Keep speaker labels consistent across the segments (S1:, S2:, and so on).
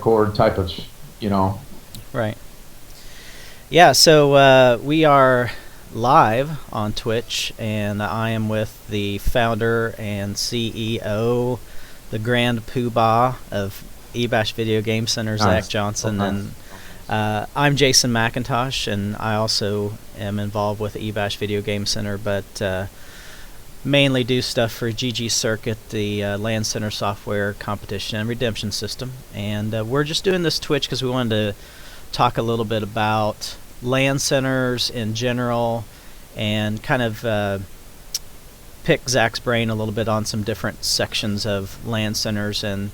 S1: record type of, you know.
S2: Right. Yeah, so we are live on Twitch, and I am with the founder and CEO, the Grand Poobah of eBash Video Game Center,
S1: Nice.
S2: Zach Johnson,
S1: Okay.
S2: and I'm Jason McIntosh, and I also am involved with eBash Video Game Center, but mainly do stuff for ggCircuit, the LAN Center software competition and redemption system. And we're just doing this Twitch because we wanted to talk a little bit about LAN centers in general and kind of pick Zach's brain a little bit on some different sections of LAN centers. And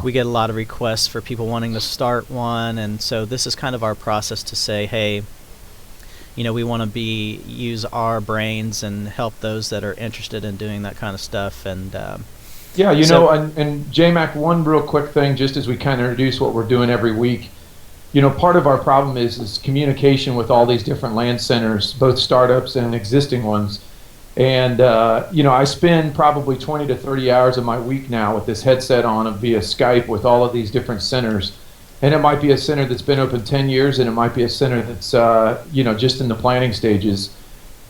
S2: we get a lot of requests for people wanting to start one, and so this is kind of our process to say, hey, you know, we want to use our brains and help those that are interested in doing that kind of stuff. And
S1: yeah, you know, and J-Mac, one real quick thing, just as we kind of introduce what we're doing every week. You know, part of our problem is communication with all these different LAN centers, both startups and existing ones. And, you know, I spend probably 20 to 30 hours of my week now with this headset on via Skype with all of these different centers. And it might be a center that's been open 10 years, and it might be a center that's, you know, just in the planning stages.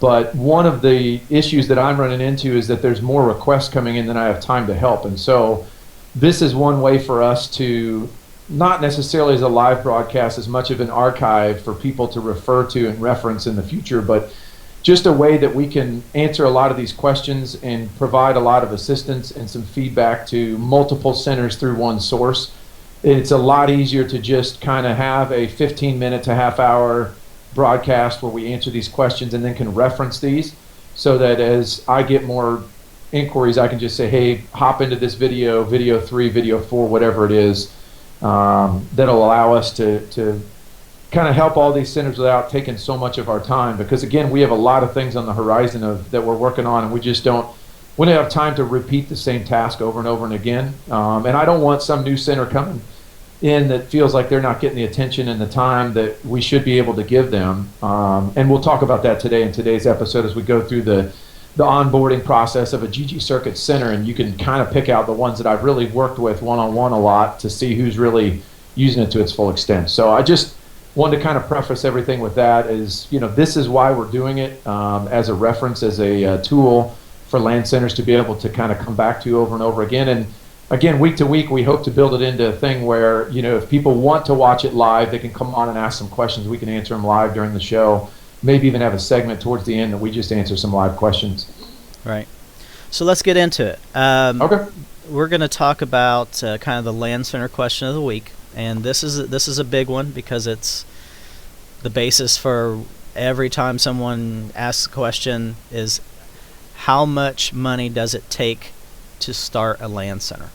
S1: But one of the issues that I'm running into is that there's more requests coming in than I have time to help. And so this is one way for us to, not necessarily as a live broadcast, as much of an archive for people to refer to and reference in the future, but just a way that we can answer a lot of these questions and provide a lot of assistance and some feedback to multiple centers through one source. It's a lot easier to just kind of have a 15-minute to half-hour broadcast where we answer these questions and then can reference these, so that as I get more inquiries, I can just say, hey, hop into this video, video 3, video 4, whatever it is, that'll allow us to kind of help all these centers without taking so much of our time. Because again, we have a lot of things on the horizon that we're working on, and we don't have time to repeat the same task over and over and again. And I don't want some new center coming in that feels like they're not getting the attention and the time that we should be able to give them. And we'll talk about that today in today's episode as we go through the onboarding process of a ggCircuit center, and you can kind of pick out the ones that I've really worked with one-on-one a lot to see who's really using it to its full extent. So I just wanted to kind of preface everything with that is, you know, this is why we're doing it, as a reference, as a tool for LAN centers to be able to kind of come back to over and over again. And again, week to week, we hope to build it into a thing where, you know, if people want to watch it live, they can come on and ask some questions. We can answer them live during the show. Maybe even have a segment towards the end that we just answer some live questions.
S2: Right. So let's get into it.
S1: Okay.
S2: We're going to talk about kind of the LAN Center question of the week, and this is a big one because it's the basis for every time someone asks a question is, how much money does it take to start a LAN center?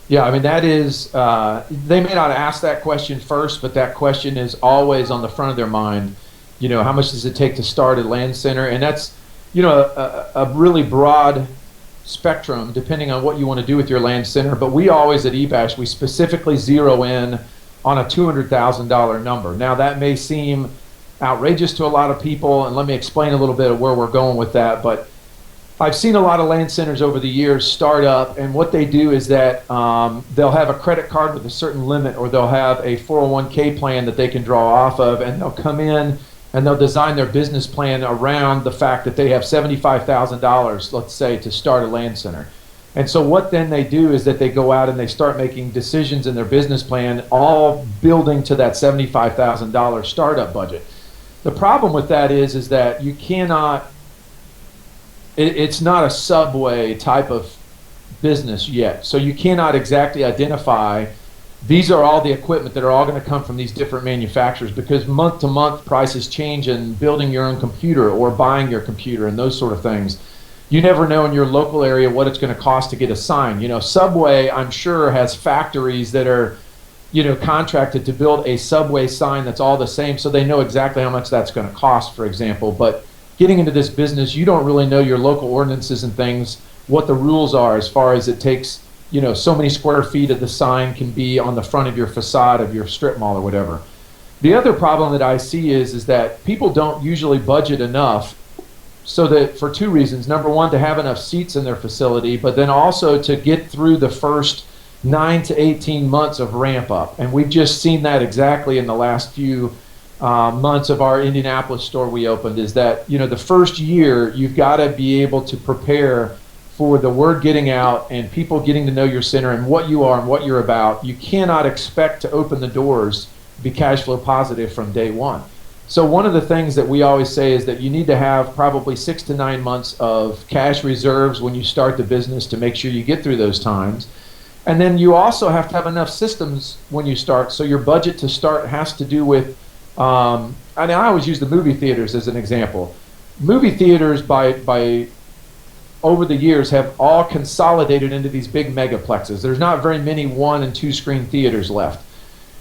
S1: Yeah, I mean, that is, they may not ask that question first, but that question is always on the front of their mind. You know, how much does it take to start a LAN center? And that's, you know, a really broad spectrum depending on what you want to do with your LAN center. But we always at eBash, we specifically zero in on a $200,000 number. Now, that may seem outrageous to a lot of people, and let me explain a little bit of where we're going with that. But I've seen a lot of LAN centers over the years start up, and what they do is that they'll have a credit card with a certain limit, or they'll have a 401k plan that they can draw off of, and they'll come in and they'll design their business plan around the fact that they have $75,000, let's say, to start a LAN center. And so what then they do is that they go out and they start making decisions in their business plan, all building to that $75,000 startup budget. The problem with that is that you cannot, it's not a Subway type of business yet. So you cannot exactly identify, these are all the equipment that are all going to come from these different manufacturers, because month to month prices change in building your own computer or buying your computer and those sort of things. You never know in your local area what it's going to cost to get a sign. You know, Subway, I'm sure, has factories that are, you know, contracted to build a Subway sign that's all the same, so they know exactly how much that's going to cost, for example. But getting into this business, you don't really know your local ordinances and things, what the rules are as far as it takes, you know, so many square feet of the sign can be on the front of your facade of your strip mall or whatever. The other problem that I see is that people don't usually budget enough, so that for two reasons. Number one, to have enough seats in their facility, but then also to get through the first 9 to 18 months of ramp up. And we've just seen that exactly in the last few months of our Indianapolis store we opened, is that, you know, the first year you've got to be able to prepare for the word getting out and people getting to know your center and what you are and what you're about. You cannot expect to open the doors, be cash flow positive from day one. So one of the things that we always say is that you need to have probably 6 to 9 months of cash reserves when you start the business to make sure you get through those times. And then you also have to have enough systems when you start. So your budget to start has to do with, I always use the movie theaters as an example. Movie theaters by over the years have all consolidated into these big megaplexes. There's not very many 1 and 2 screen theaters left.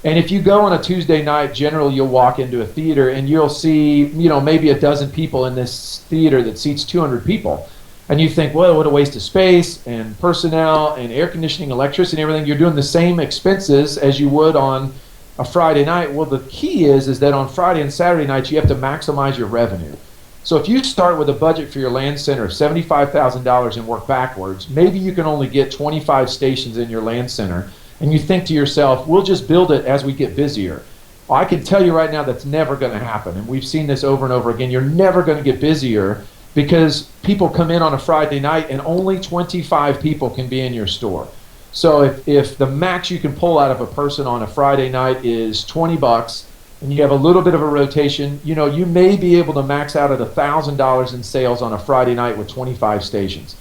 S1: And if you go on a Tuesday night, generally you'll walk into a theater and you'll see, you know, maybe a dozen people in this theater that seats 200 people. And you think, well, what a waste of space and personnel and air conditioning, electricity, and everything. You're doing the same expenses as you would on a Friday night. Well, the key is that on Friday and Saturday nights, you have to maximize your revenue. So if you start with a budget for your LAN center of $75,000 and work backwards, maybe you can only get 25 stations in your LAN center. And you think to yourself, we'll just build it as we get busier. Well, I can tell you right now that's never going to happen. And we've seen this over and over again. You're never going to get busier because people come in on a Friday night and only 25 people can be in your store. So if the max you can pull out of a person on a Friday night is $20 and you have a little bit of a rotation, you know, you may be able to max out at $1,000 in sales on a Friday night with 25 stations.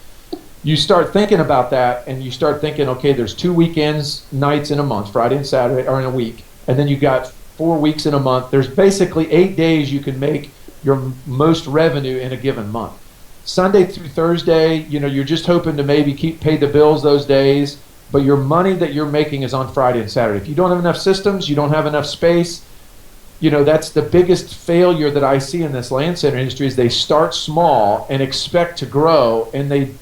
S1: You start thinking about that and you start thinking, okay, there's 2 weekends, nights in a month, Friday and Saturday, or in a week, and then you got 4 weeks in a month. There's basically 8 days you can make your most revenue in a given month. Sunday through Thursday, you know, you're just hoping to maybe pay the bills those days, but your money that you're making is on Friday and Saturday. If you don't have enough systems, you don't have enough space, you know, that's the biggest failure that I see in this LAN center industry is they start small and expect to grow, and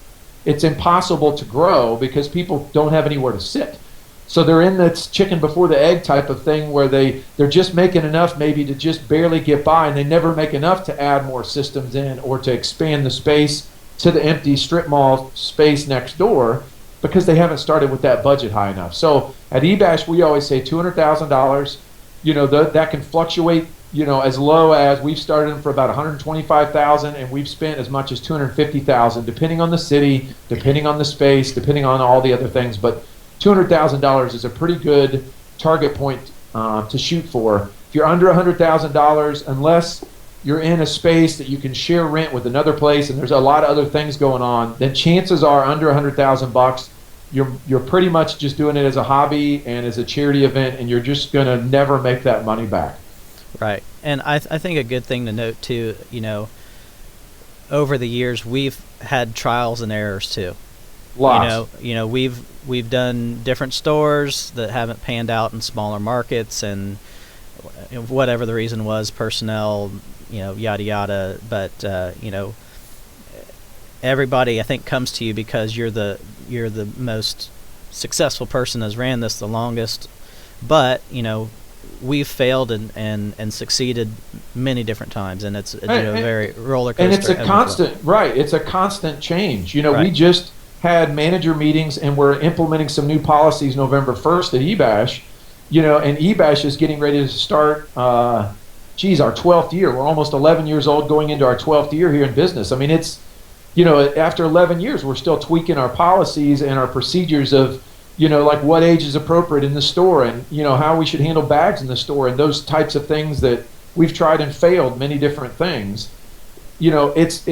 S1: it's impossible to grow because people don't have anywhere to sit. So they're in this chicken before the egg type of thing where they're just making enough maybe to just barely get by, and they never make enough to add more systems in or to expand the space to the empty strip mall space next door because they haven't started with that budget high enough. So at eBash, we always say $200,000. You know, that can fluctuate, you know, as low as we've started them for about $125,000, and we've spent as much as $250,000, depending on the city, depending on the space, depending on all the other things. But $200,000 is a pretty good target point to shoot for. If you're under $100,000, unless you're in a space that you can share rent with another place, and there's a lot of other things going on, then chances are under $100,000, you're pretty much just doing it as a hobby and as a charity event, and you're just going to never make that money back.
S2: Right. And I think a good thing to note too, you know, over the years we've had trials and errors too.
S1: Lots.
S2: You know, we've done different stores that haven't panned out in smaller markets, and whatever the reason was, personnel, you know, yada yada. But you know, everybody I think comes to you because you're the most successful person that's ran this the longest. But you know, we've failed and succeeded many different times, and it's you know, very roller coaster.
S1: And it's a constant, right? It's a constant change. You know, right. We just had manager meetings, and we're implementing some new policies November 1st at eBash. You know, and eBash is getting ready to start. Our 12th year. We're almost 11 years old, going into our 12th year here in business. I mean, it's, you know, after 11 years, we're still tweaking our policies and our procedures of, you know, like what age is appropriate in the store, and, you know, how we should handle bags in the store, and those types of things that we've tried and failed many different things. You know, it's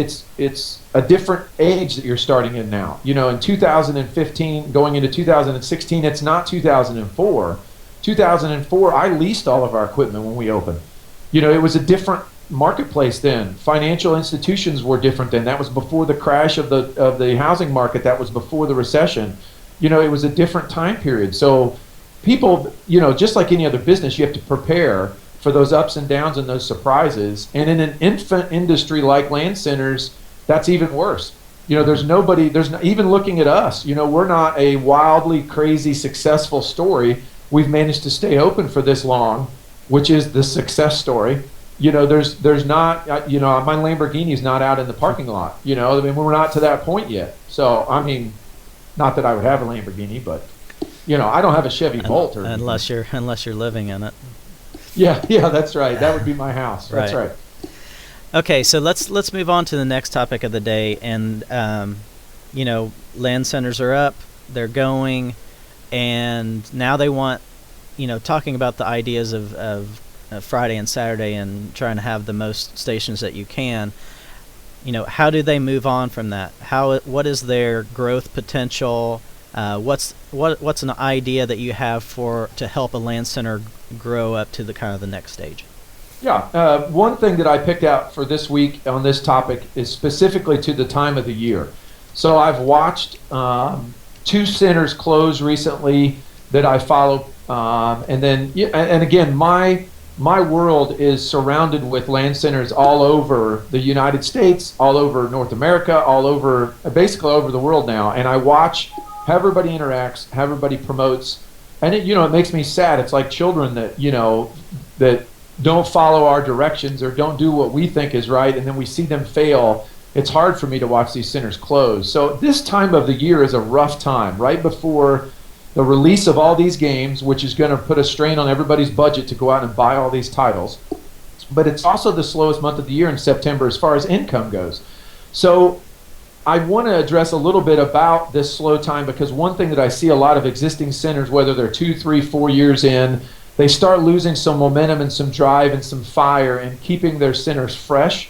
S1: a different age that you're starting in now. You know, in 2015, going into 2016, it's not 2004. 2004, I leased all of our equipment when we opened. You know, it was a different marketplace then. Financial institutions were different then. That was before the crash of the housing market. That was before the recession. You know, it was a different time period. So people, you know, just like any other business, you have to prepare for those ups and downs and those surprises. And in an infant industry like LAN centers, that's even worse. You know, even looking at us, you know, we're not a wildly crazy successful story. We've managed to stay open for this long, which is the success story. You know, there's not, you know, my Lamborghini's not out in the parking lot. You know, I mean, we're not to that point yet. So, I mean, not that I would have a Lamborghini, but I don't have a Chevy Bolt or
S2: unless you're living in it.
S1: Yeah, that's right. That would be my house. That's right.
S2: Okay, so let's move on to the next topic of the day, and LAN centers are up, they're going, and now they want, talking about the ideas of Friday and Saturday and trying to have the most stations that you can. How do they move on from that? What is their growth potential? What's an idea that you have to help a LAN center grow up to the kind of the next stage?
S1: Yeah, one thing that I picked out for this week on this topic is specifically to the time of the year. So I've watched 2 centers close recently that I follow, and again, my world is surrounded with LAN centers all over the United States, all over North America, basically all over the world now, and I watch how everybody interacts, how everybody promotes, and it makes me sad. It's like children that that don't follow our directions or don't do what we think is right, and then we see them fail. It's hard for me to watch these centers close. So this time of the year is a rough time, right before the release of all these games, which is going to put a strain on everybody's budget to go out and buy all these titles. But it's also the slowest month of the year in September as far as income goes. So I want to address a little bit about this slow time, because one thing that I see a lot of existing centers, whether they're 2, 3, 4 years in, they start losing some momentum and some drive and some fire in keeping their centers fresh.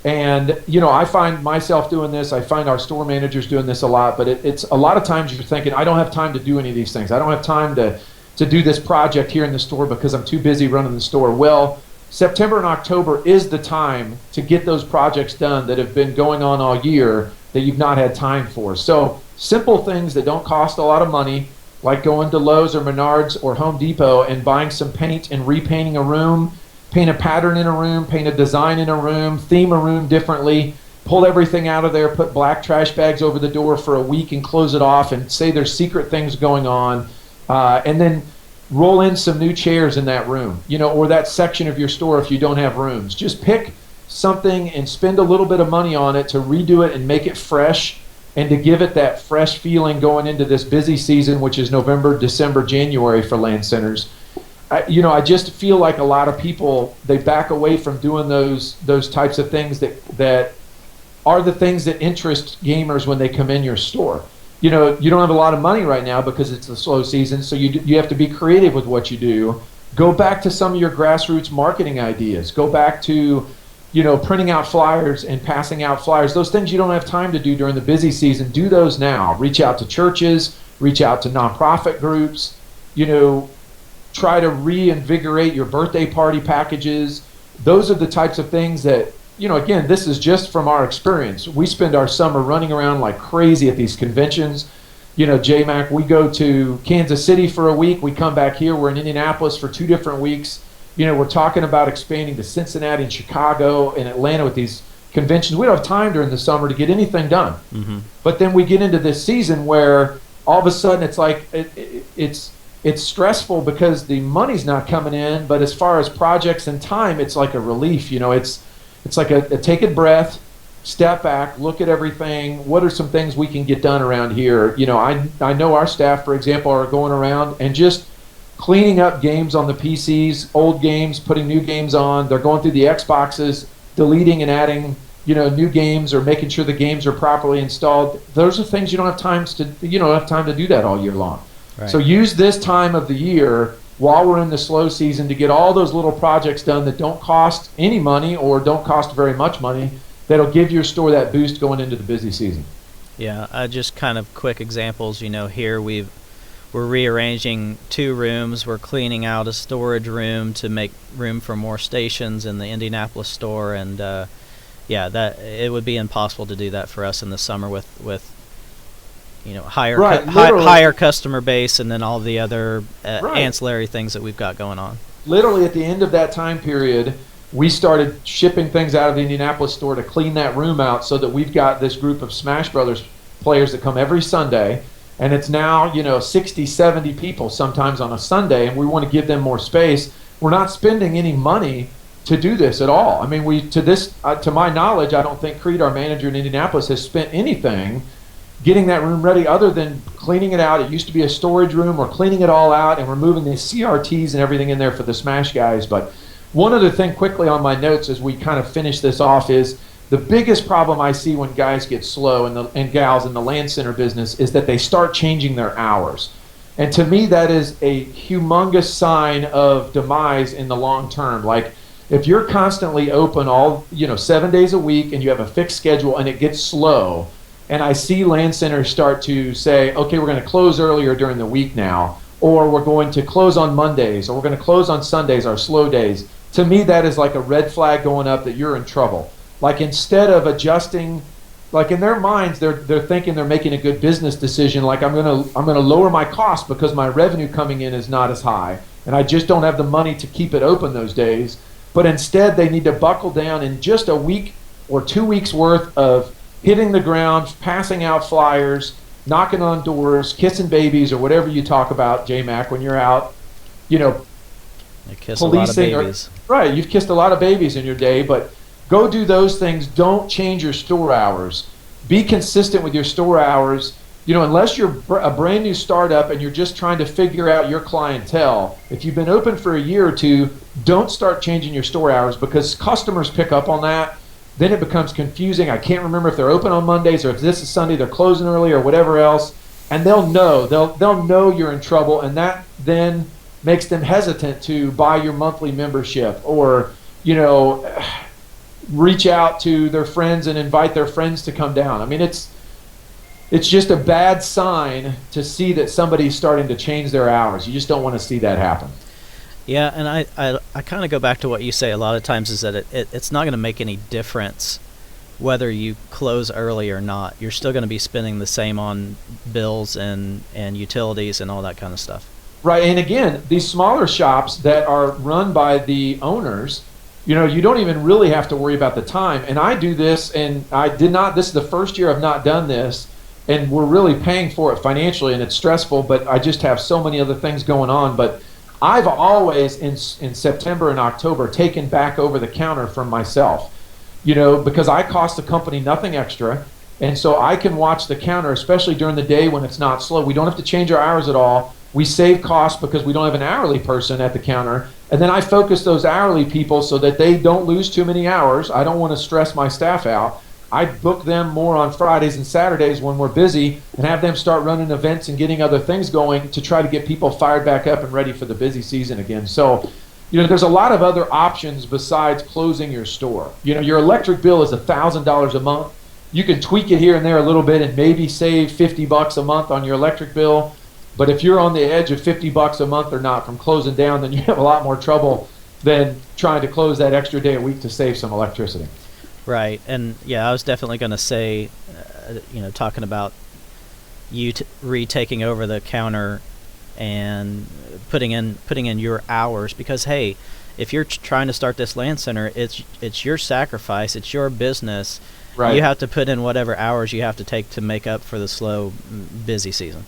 S1: And I find myself doing this. I find our store managers doing this a lot. But it's a lot of times you're thinking, I don't have time to do any of these things. I don't have time to do this project here in the store because I'm too busy running the store. Well, September and October is the time to get those projects done that have been going on all year that you've not had time for. So simple things that don't cost a lot of money, like going to Lowe's or Menards or Home Depot and buying some paint and repainting a room, paint a pattern in a room, paint a design in a room, theme a room differently, pull everything out of there, put black trash bags over the door for a week and close it off and say there's secret things going on, and then roll in some new chairs in that room, or that section of your store if you don't have rooms. Just pick something and spend a little bit of money on it to redo it and make it fresh, and to give it that fresh feeling going into this busy season, which is November, December, January for LAN centers. I just feel like a lot of people, they back away from doing those types of things that are the things that interest gamers when they come in your store. You don't have a lot of money right now because it's the slow season, so you have to be creative with what you do. Go back to some of your grassroots marketing ideas. Go back to printing out flyers and passing out flyers. Those things you don't have time to do during the busy season, do those now. Reach out to churches, reach out to nonprofit groups, try to reinvigorate your birthday party packages. Those are the types of things that, again, this is just from our experience. We spend our summer running around like crazy at these conventions. JMac, we go to Kansas City for a week. We come back here. We're in Indianapolis for 2 different weeks. We're talking about expanding to Cincinnati and Chicago and Atlanta with these conventions. We don't have time during the summer to get anything done. Mm-hmm. But then we get into this season where all of a sudden it's like it's stressful because the money's not coming in. But as far as projects and time, it's like a relief. It's like a take a breath, step back, look at everything. What are some things we can get done around here? I know our staff, for example, are going around and just cleaning up games on the PCs, old games, putting new games on. They're going through the Xboxes, deleting and adding, new games, or making sure the games are properly installed. Those are things you don't have time to do that all year long. Right. So use this time of the year while we're in the slow season to get all those little projects done that don't cost any money or don't cost very much money, that'll give your store that boost going into the busy season.
S2: Yeah, just kind of quick examples. Here we're rearranging 2 rooms. We're cleaning out a storage room to make room for more stations in the Indianapolis store, and that it would be impossible to do that for us in the summer with higher customer base and then all the other ancillary things that we've got going on.
S1: Literally at the end of that time period, we started shipping things out of the Indianapolis store to clean that room out, so that we've got this group of Smash Brothers players that come every Sunday. And it's now, 60, 70 people sometimes on a Sunday, and we want to give them more space. We're not spending any money to do this at all. I mean, to my knowledge, I don't think Creed, our manager in Indianapolis, has spent anything getting that room ready other than cleaning it out. It used to be a storage room. We're cleaning it all out and we're moving the CRTs and everything in there for the Smash guys. But one other thing quickly on my notes as we kind of finish this off is the biggest problem I see when guys get slow and gals in the LAN Center business is that they start changing their hours. And to me, that is a humongous sign of demise in the long term. Like, if you're constantly open 7 days a week and you have a fixed schedule and it gets slow, and I see LAN centers start to say, okay, we're going to close earlier during the week now, or we're going to close on Mondays, or we're going to close on Sundays, our slow days. To me, that is like a red flag going up that you're in trouble. Like, instead of adjusting, like in their minds, they're thinking they're making a good business decision. Like, I'm gonna lower my cost because my revenue coming in is not as high, and I just don't have the money to keep it open those days. But instead, they need to buckle down in just a week or 2 weeks worth of hitting the ground, passing out flyers, knocking on doors, kissing babies, or whatever you talk about, J-Mac, when you're out,
S2: I kiss
S1: policing.
S2: A lot of babies.
S1: Right, you've kissed a lot of babies in your day, but go do those things. Don't change your store hours. Be consistent with your store hours. Unless you're a brand new startup and you're just trying to figure out your clientele, if you've been open for a year or two, don't start changing your store hours because customers pick up on that. Then it becomes confusing. I can't remember if they're open on Mondays or if this is Sunday, they're closing early or whatever else. And they'll know. They'll know you're in trouble, and that then makes them hesitant to buy your monthly membership or, reach out to their friends and invite their friends to come down. I mean, it's just a bad sign to see that somebody's starting to change their hours. You just don't want to see that happen.
S2: Yeah, and I kind of go back to what you say a lot of times is that it's not going to make any difference whether you close early or not. You're still going to be spending the same on bills and utilities and all that kind of stuff. Right,
S1: and again, these smaller shops that are run by the owners, you don't even really have to worry about the time. And I do this, and this is the first year I've not done this, and we're really paying for it financially, and it's stressful, but I just have so many other things going on. But I've always, in September and October, taken back over the counter from myself, because I cost the company nothing extra, and so I can watch the counter, especially during the day when it's not slow. We don't have to change our hours at all. We save costs because we don't have an hourly person at the counter. And then I focus those hourly people so that they don't lose too many hours. I don't want to stress my staff out. I book them more on Fridays and Saturdays when we're busy and have them start running events and getting other things going to try to get people fired back up and ready for the busy season again. So, there's a lot of other options besides closing your store. Your electric bill is $1,000 a month. You can tweak it here and there a little bit and maybe save $50 a month on your electric bill. But if you're on the edge of $50 a month or not from closing down, then you have a lot more trouble than trying to close that extra day a week to save some electricity.
S2: Right, and yeah, I was definitely going to say, talking about you retaking over the counter and putting in your hours, because hey, if you're trying to start this LAN center, it's your sacrifice, it's your business. Right. You have to put in whatever hours you have to take to make up for the slow, busy season.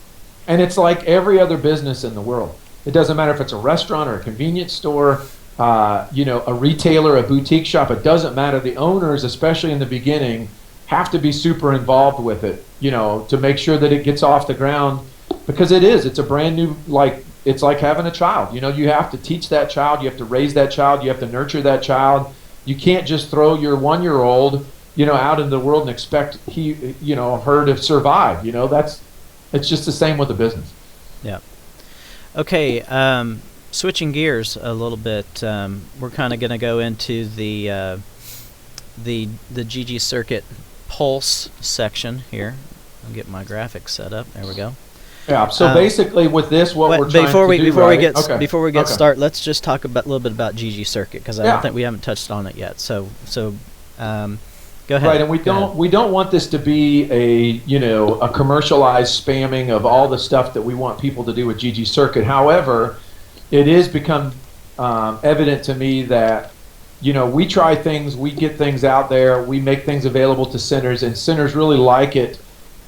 S1: And it's like every other business in the world. It doesn't matter if it's a restaurant or a convenience store, a retailer, a boutique shop. It doesn't matter. The owners, especially in the beginning, have to be super involved with it, to make sure that it gets off the ground. Because it's a brand new, it's like having a child. You have to teach that child. You have to raise that child. You have to nurture that child. You can't just throw your 1-year-old, out into the world and expect her to survive. It's just the same with the business.
S2: Yeah. Okay. Switching gears a little bit, we're kind of going to go into the ggCircuit Pulse section here. I'll get my graphics set up. There we go.
S1: Yeah. So basically, with this, we're trying to do,
S2: before we get started, let's just talk a little bit about ggCircuit because I don't think we haven't touched on it yet. So go ahead.
S1: Right, and we don't want this to be a commercialized spamming of all the stuff that we want people to do with ggCircuit. However, it is become evident to me that we try things, we get things out there, we make things available to centers, and centers really like it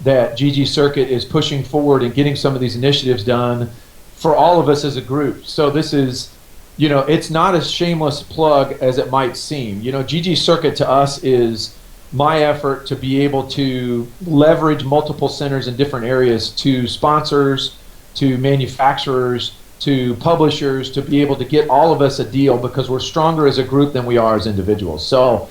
S1: that ggCircuit is pushing forward and getting some of these initiatives done for all of us as a group. So this is, it's not a shameless plug as it might seem. ggCircuit to us is my effort to be able to leverage multiple centers in different areas to sponsors, to manufacturers, to publishers, to be able to get all of us a deal, because we're stronger as a group than we are as individuals. So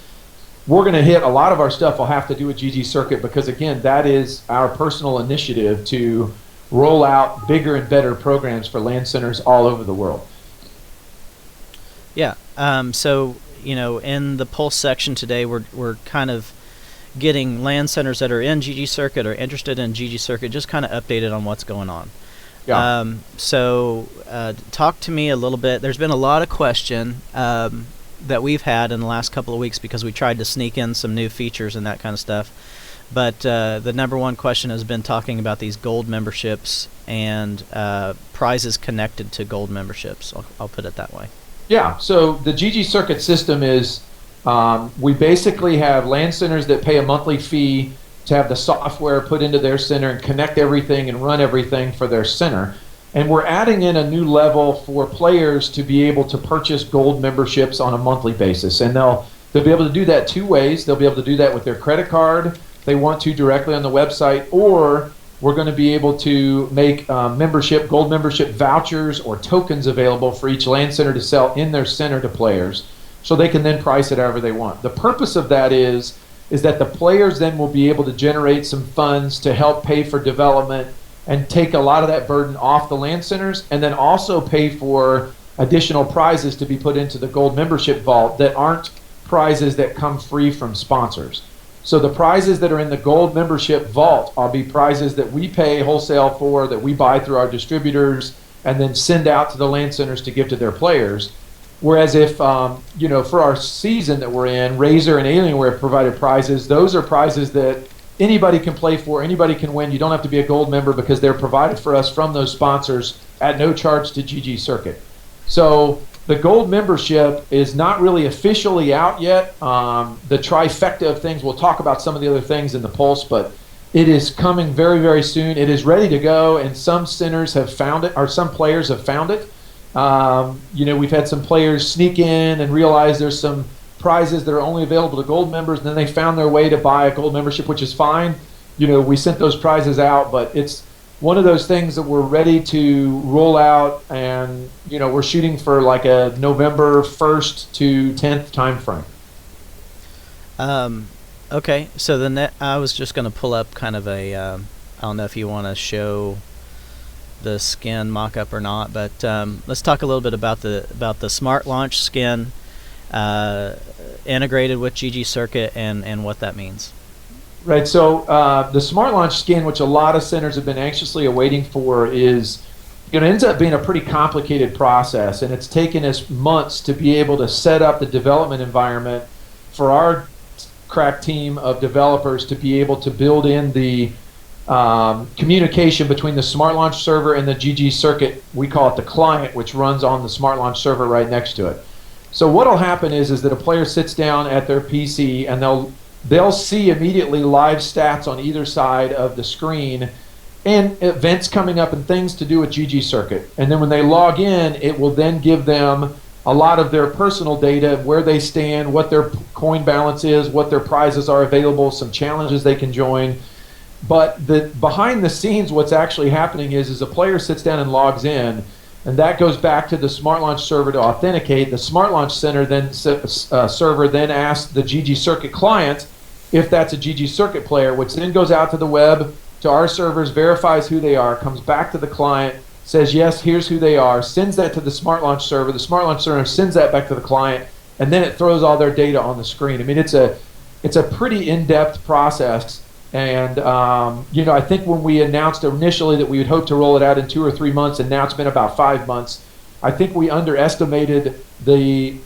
S1: we're going to hit a lot of our stuff will have to do with ggCircuit, because again, that is our personal initiative to roll out bigger and better programs for LAN centers all over the world.
S2: Yeah. So, you know, in the Pulse section today, we're kind of getting LAN centers that are in ggCircuit or interested in ggCircuit just kind of updated on what's going on.
S1: Yeah.
S2: So talk to me a little bit. There's been a lot of question that we've had in the last couple of weeks because we tried to sneak in some new features and that kind of stuff. But the number one question has been talking about these gold memberships and prizes connected to gold memberships. I'll put it that way.
S1: Yeah, so the ggCircuit system is, we basically have LAN centers that pay a monthly fee to have the software put into their center and connect everything and run everything for their center. And we're adding in a new level for players to be able to purchase gold memberships on a monthly basis. And they'll be able to do that two ways. They'll be able to do that with their credit card if they want to directly on the website, or we're going to be able to make gold membership vouchers or tokens available for each LAN center to sell in their center to players, so they can then price it however they want. The purpose of that is that the players then will be able to generate some funds to help pay for development and take a lot of that burden off the LAN centers, and then also pay for additional prizes to be put into the gold membership vault that aren't prizes that come free from sponsors. So the prizes that are in the gold membership vault will be prizes that we pay wholesale for, that we buy through our distributors, and then send out to the LAN centers to give to their players. Whereas if, you know, for our season that we're in, Razer and Alienware provided prizes. Those are prizes that anybody can play for, anybody can win. You don't have to be a gold member because they're provided for us from those sponsors at no charge to ggCircuit. So the gold membership is not really officially out yet. The trifecta of things, we'll talk about some of the other things in the Pulse, but it is coming very, very soon. It is ready to go, and some centers have found it, or some players have found it. You know, we've had some players sneak in and realize there's some prizes that are only available to gold members, and then they found their way to buy a gold membership, which is fine. You know, we sent those prizes out, but it's one of those things that we're ready to roll out, and, you know, we're shooting for like a November 1st to 10th time frame.
S2: Okay, so I was just going to pull up kind of a, I don't know if you want to show the skin mock-up or not, but let's talk a little bit about the Smart Launch skin integrated with ggCircuit and what that means.
S1: Right, so the Smart Launch skin, which a lot of centers have been anxiously awaiting for, is, you know, ends up being a pretty complicated process, and it's taken us months to be able to set up the development environment for our crack team of developers to be able to build in the communication between the Smart Launch server and the ggCircuit. We call it the client, which runs on the Smart Launch server right next to it. So what'll happen is that a player sits down at their PC, and they'll see immediately live stats on either side of the screen and events coming up and things to do with ggCircuit. And then when they log in, it will then give them a lot of their personal data, where they stand, what their coin balance is, what their prizes are available, some challenges they can join. But behind the scenes, what's actually happening is a player sits down and logs in, and that goes back to the Smart Launch server to authenticate. The Smart Launch Center server then asks the ggCircuit client if that's a ggCircuit player, which then goes out to the web, to our servers, verifies who they are, comes back to the client, says, yes, here's who they are, sends that to the Smart Launch server. The Smart Launch server sends that back to the client, and then it throws all their data on the screen. I mean, it's a pretty in-depth process. And, you know, I think when we announced initially that we would hope to roll it out in 2 or 3 months, and now it's been about 5 months, I think we underestimated the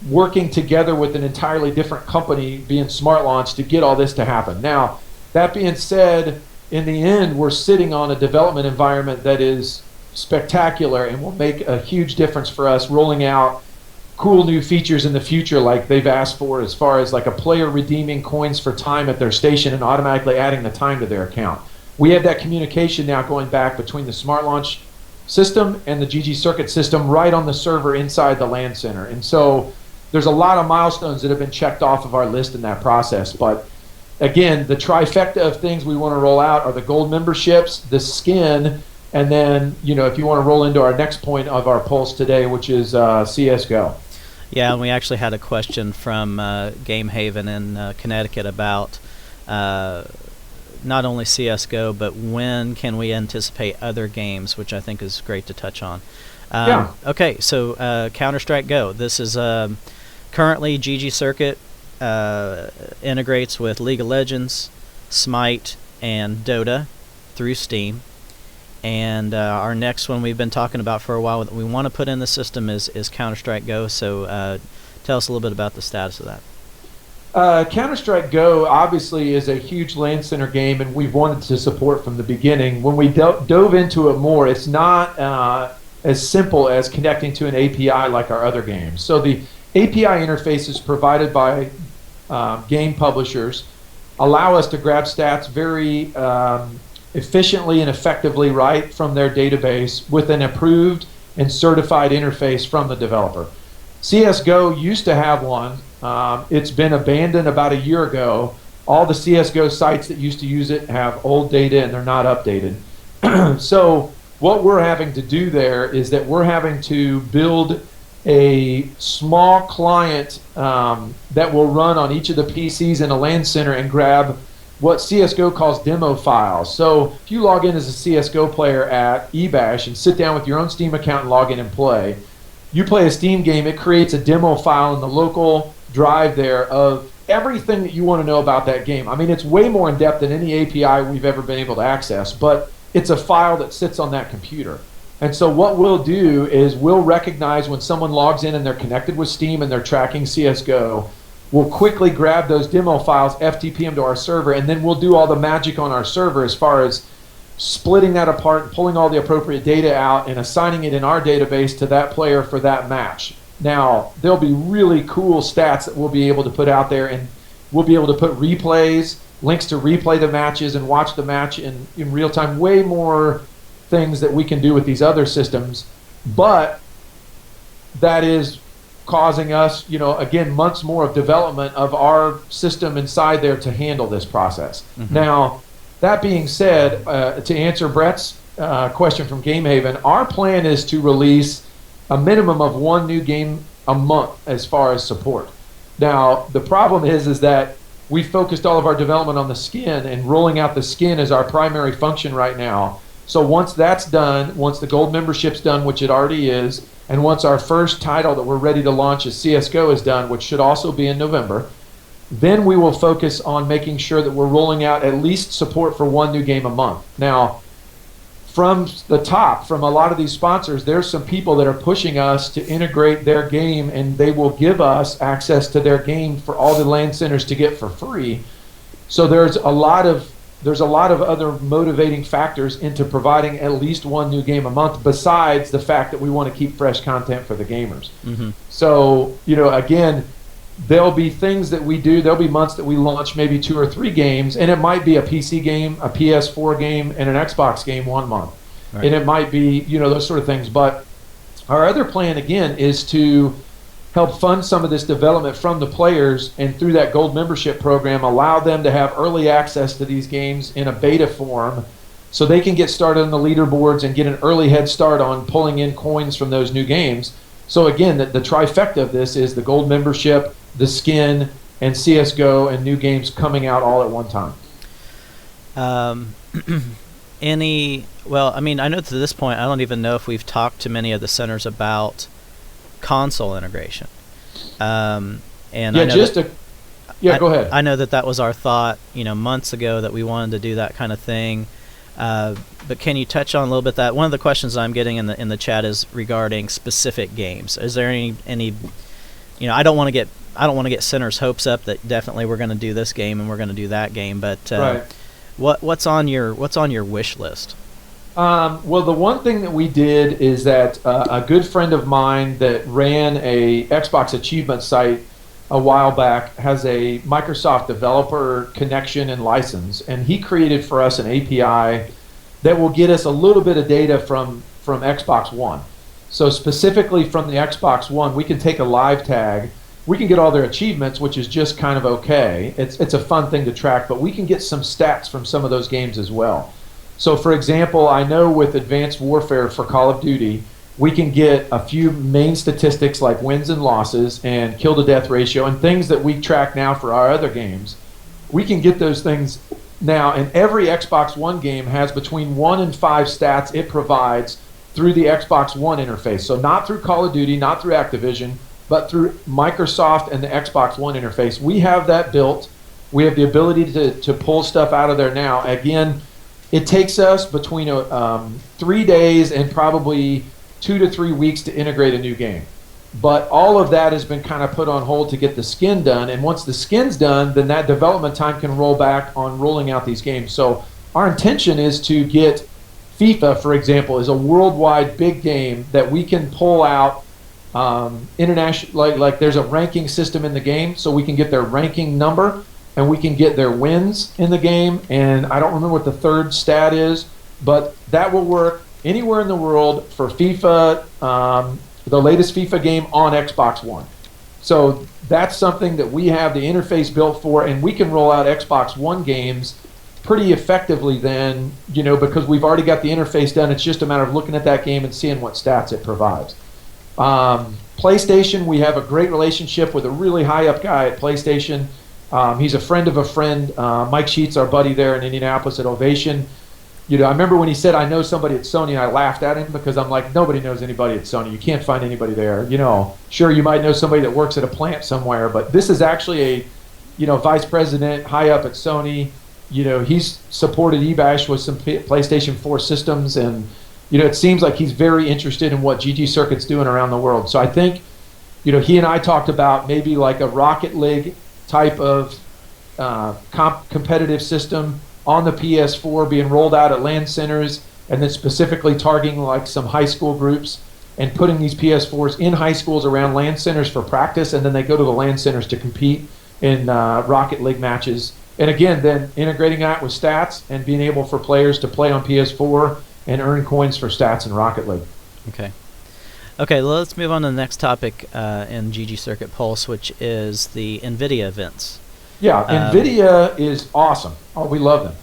S1: working together with an entirely different company, being Smart Launch, to get all this to happen. Now, that being said, in the end, we're sitting on a development environment that is spectacular and will make a huge difference for us rolling out cool new features in the future, like they've asked for, as far as like a player redeeming coins for time at their station and automatically adding the time to their account. We have that communication now going back between the Smart Launch system and the ggCircuit system right on the server inside the LAN Center. And so there's a lot of milestones that have been checked off of our list in that process. But again, the trifecta of things we want to roll out are the gold memberships, the skin, and then, if you want to roll into our next point of our pulse today, which is CSGO.
S2: Yeah, and we actually had a question from Game Haven in Connecticut about not only CSGO, but when can we anticipate other games, which I think is great to touch on.
S1: Yeah.
S2: Okay, so Counter-Strike Go. This is currently ggCircuit integrates with League of Legends, Smite, and Dota through Steam. And our next one we've been talking about for a while that we want to put in the system is Counter-Strike Go. So tell us a little bit about the status of that.
S1: Counter-Strike Go obviously is a huge LAN Center game, and we've wanted to support from the beginning. When we dove into it more, it's not as simple as connecting to an API like our other games. So the API interfaces provided by game publishers allow us to grab stats very efficiently and effectively right from their database with an approved and certified interface from the developer. CSGO used to have one. It's been abandoned about a year ago. All the CSGO sites that used to use it have old data and they're not updated. So what we're having to do there is that we're having to build a small client that will run on each of the PCs in a LAN center and grab what CSGO calls demo files. So if you log in as a CSGO player at eBash and sit down with your own Steam account and log in and play, you play a Steam game, it creates a demo file in the local drive there of everything that you want to know about that game. I mean, it's way more in depth than any API we've ever been able to access, but it's a file that sits on that computer. And so what we'll do is we'll recognize when someone logs in and they're connected with Steam and they're tracking CSGO, we'll quickly grab those demo files, FTP them to our server, and then we'll do all the magic on our server as far as splitting that apart, pulling all the appropriate data out, and assigning it in our database to that player for that match. Now, there'll be really cool stats that we'll be able to put out there, and we'll be able to put replays, links to replay the matches and watch the match in real time, way more things that we can do with these other systems. But that is causing us, again, months more of development of our system inside there to handle this process. Mm-hmm. Now, that being said, to answer Brett's question from Game Haven, our plan is to release a minimum of one new game a month as far as support. Now, the problem is that we focused all of our development on the skin, and rolling out the skin is our primary function right now. So once that's done, once the gold membership's done, which it already is, and once our first title that we're ready to launch as CSGO is done, which should also be in November, then we will focus on making sure that we're rolling out at least support for one new game a month. Now, from the top, from a lot of these sponsors, there's some people that are pushing us to integrate their game, and they will give us access to their game for all the LAN centers to get for free. So there's a lot of other motivating factors into providing at least one new game a month, besides the fact that we want to keep fresh content for the gamers. Mm-hmm. So, again, there'll be things that we do. There'll be months that we launch maybe 2 or 3 games, and it might be a PC game, a PS4 game, and an Xbox game one month. Right. And it might be, those sort of things. But our other plan, again, is to help fund some of this development from the players, and through that gold membership program, allow them to have early access to these games in a beta form so they can get started on the leaderboards and get an early head start on pulling in coins from those new games. So again, the trifecta of this is the gold membership, the skin, and CSGO, and new games coming out all at one time.
S2: I know to this point, I don't even know if we've talked to many of the centers about console integration. Go ahead. I know that was our thought, months ago, that we wanted to do that kind of thing. But can you touch on a little bit that one of the questions I'm getting in the chat is regarding specific games. Is there any I don't want to get centers' hopes up that definitely we're going to do this game and we're going to do that game, but
S1: right.
S2: what's on your wish list?
S1: Well, the one thing that we did is that a good friend of mine that ran a Xbox achievement site a while back has a Microsoft developer connection and license, and he created for us an API that will get us a little bit of data from Xbox One. So specifically from the Xbox One, we can take a live tag, we can get all their achievements, which is just kind of okay. It's a fun thing to track, but we can get some stats from some of those games as well. So, for example, I know with Advanced Warfare for Call of Duty, we can get a few main statistics like wins and losses and kill to death ratio and things that we track now for our other games. We can get those things now, and every Xbox One game has between 1 and 5 stats it provides through the Xbox One interface. So not through Call of Duty, not through Activision, but through Microsoft and the Xbox One interface. We have that built. We have the ability to pull stuff out of there now. Again, it takes us between 3 days and probably 2 to 3 weeks to integrate a new game. But all of that has been kind of put on hold to get the skin done. And once the skin's done, then that development time can roll back on rolling out these games. So our intention is to get FIFA, for example, is a worldwide big game that we can pull out international, like there's a ranking system in the game, so we can get their ranking number and we can get their wins in the game. And I don't remember what the third stat is, but that will work anywhere in the world for FIFA, the latest FIFA game on Xbox One. So that's something that we have the interface built for, and we can roll out Xbox One games pretty effectively then, because we've already got the interface done. It's just a matter of looking at that game and seeing what stats it provides. PlayStation, we have a great relationship with a really high up guy at PlayStation. He's a friend of a friend, Mike Sheets, our buddy there in Indianapolis at Ovation. I remember when he said, I know somebody at Sony, and I laughed at him because I'm like, nobody knows anybody at Sony. You can't find anybody there. Sure, you might know somebody that works at a plant somewhere, but this is actually a, vice president high up at Sony. He's supported eBash with some PlayStation 4 systems, and it seems like he's very interested in what ggCircuit's doing around the world. So I think, he and I talked about maybe like a Rocket League type of competitive system on the PS4 being rolled out at LAN centers, and then specifically targeting like some high school groups and putting these PS4s in high schools around LAN centers for practice, and then they go to the LAN centers to compete in Rocket League matches. And again, then integrating that with stats and being able for players to play on PS4 and earn coins for stats in Rocket League.
S2: Okay, well, let's move on to the next topic in ggCircuit Pulse, which is the Nvidia Events.
S1: Yeah, Nvidia is awesome. Oh, we love them.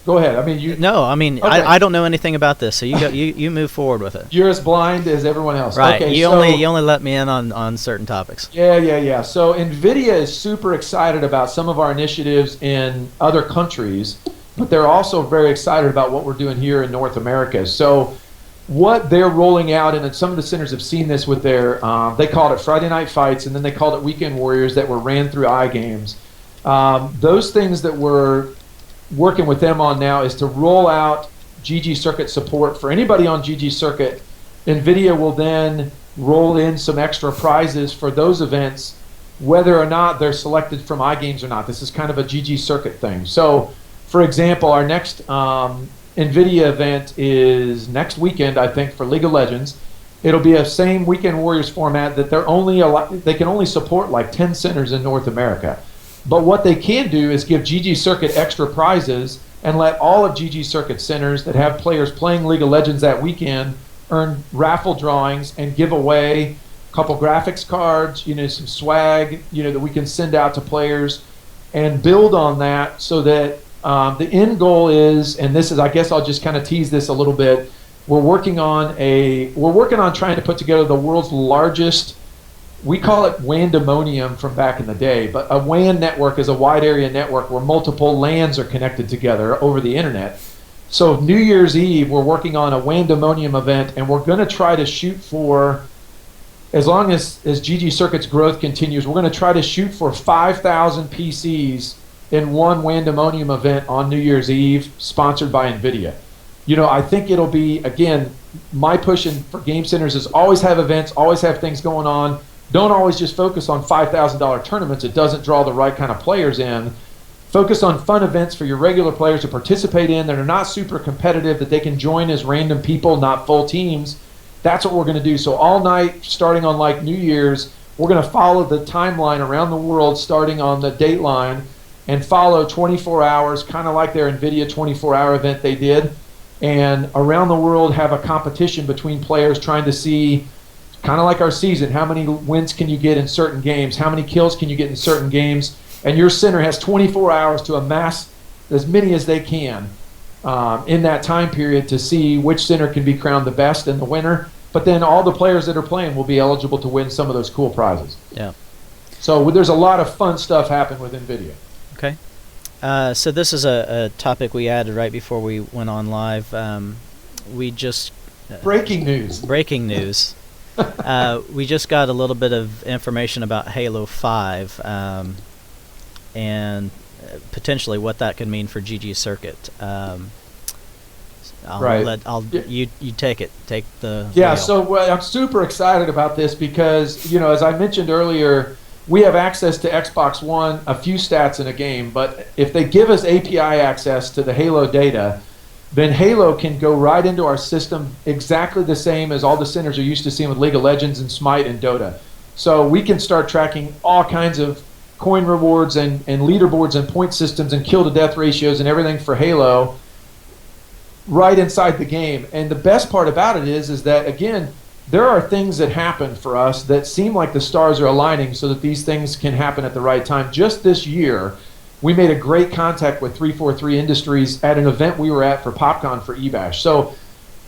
S1: Go ahead. I mean, okay.
S2: I don't know anything about this, so you move forward with it.
S1: You're as blind as everyone else.
S2: Right.
S1: Okay,
S2: you only let me in on certain topics.
S1: Yeah. So Nvidia is super excited about some of our initiatives in other countries, but they're also very excited about what we're doing here in North America. So what they're rolling out, and some of the centers have seen this with their, they called it Friday Night Fights, and then they called it Weekend Warriors that were ran through iGames. Those things that we're working with them on now is to roll out ggCircuit support for anybody on ggCircuit. Nvidia will then roll in some extra prizes for those events, whether or not they're selected from iGames or not. This is kind of a ggCircuit thing. So, for example, our next Nvidia event is next weekend, I think, for League of Legends. It'll be a same Weekend Warriors format that they can only support like 10 centers in North America. But what they can do is give ggCircuit extra prizes and let all of ggCircuit centers that have players playing League of Legends that weekend earn raffle drawings and give away a couple graphics cards, some swag, that we can send out to players and build on that so that the end goal is, and this is, I guess I'll just kind of tease this a little bit, we're working on trying to put together the world's largest, we call it WANdemonium from back in the day, but a WAN network is a wide area network where multiple LANs are connected together over the internet. So New Year's Eve, we're working on a WANdemonium event, and we're going to try to shoot for, as long as ggCircuit's growth continues, we're going to try to shoot for 5,000 PCs in one WANdemonium event on New Year's Eve, sponsored by Nvidia. I think it'll be, again, my pushing for game centers is always have events, always have things going on. Don't always just focus on $5,000 tournaments. It doesn't draw the right kind of players in. Focus on fun events for your regular players to participate in that are not super competitive, that they can join as random people, not full teams. That's what we're going to do. So all night, starting on like New Year's, we're going to follow the timeline around the world, starting on the dateline, and follow 24 hours, kind of like their NVIDIA 24-hour event they did. And around the world have a competition between players trying to see kind of like our season. How many wins can you get in certain games? How many kills can you get in certain games? And your center has 24 hours to amass as many as they can in that time period to see which center can be crowned the best and the winner. But then all the players that are playing will be eligible to win some of those cool prizes.
S2: Yeah.
S1: So there's a lot of fun stuff happening with Nvidia.
S2: Okay. So this is a topic we added right before we went on live. We just
S1: breaking news.
S2: Breaking news. We just got a little bit of information about Halo 5 and potentially what that could mean for ggCircuit. You take it. Take the
S1: yeah.
S2: wheel.
S1: So I'm super excited about this because as I mentioned earlier, we have access to Xbox One, a few stats in a game, but if they give us API access to the Halo data, then Halo can go right into our system exactly the same as all the centers are used to seeing with League of Legends and Smite and Dota. So we can start tracking all kinds of coin rewards and leaderboards and point systems and kill to death ratios and everything for Halo right inside the game. And the best part about it is that, again, there are things that happen for us that seem like the stars are aligning so that these things can happen at the right time. Just this year, we made a great contact with 343 Industries at an event we were at for PopCon for eBash. So,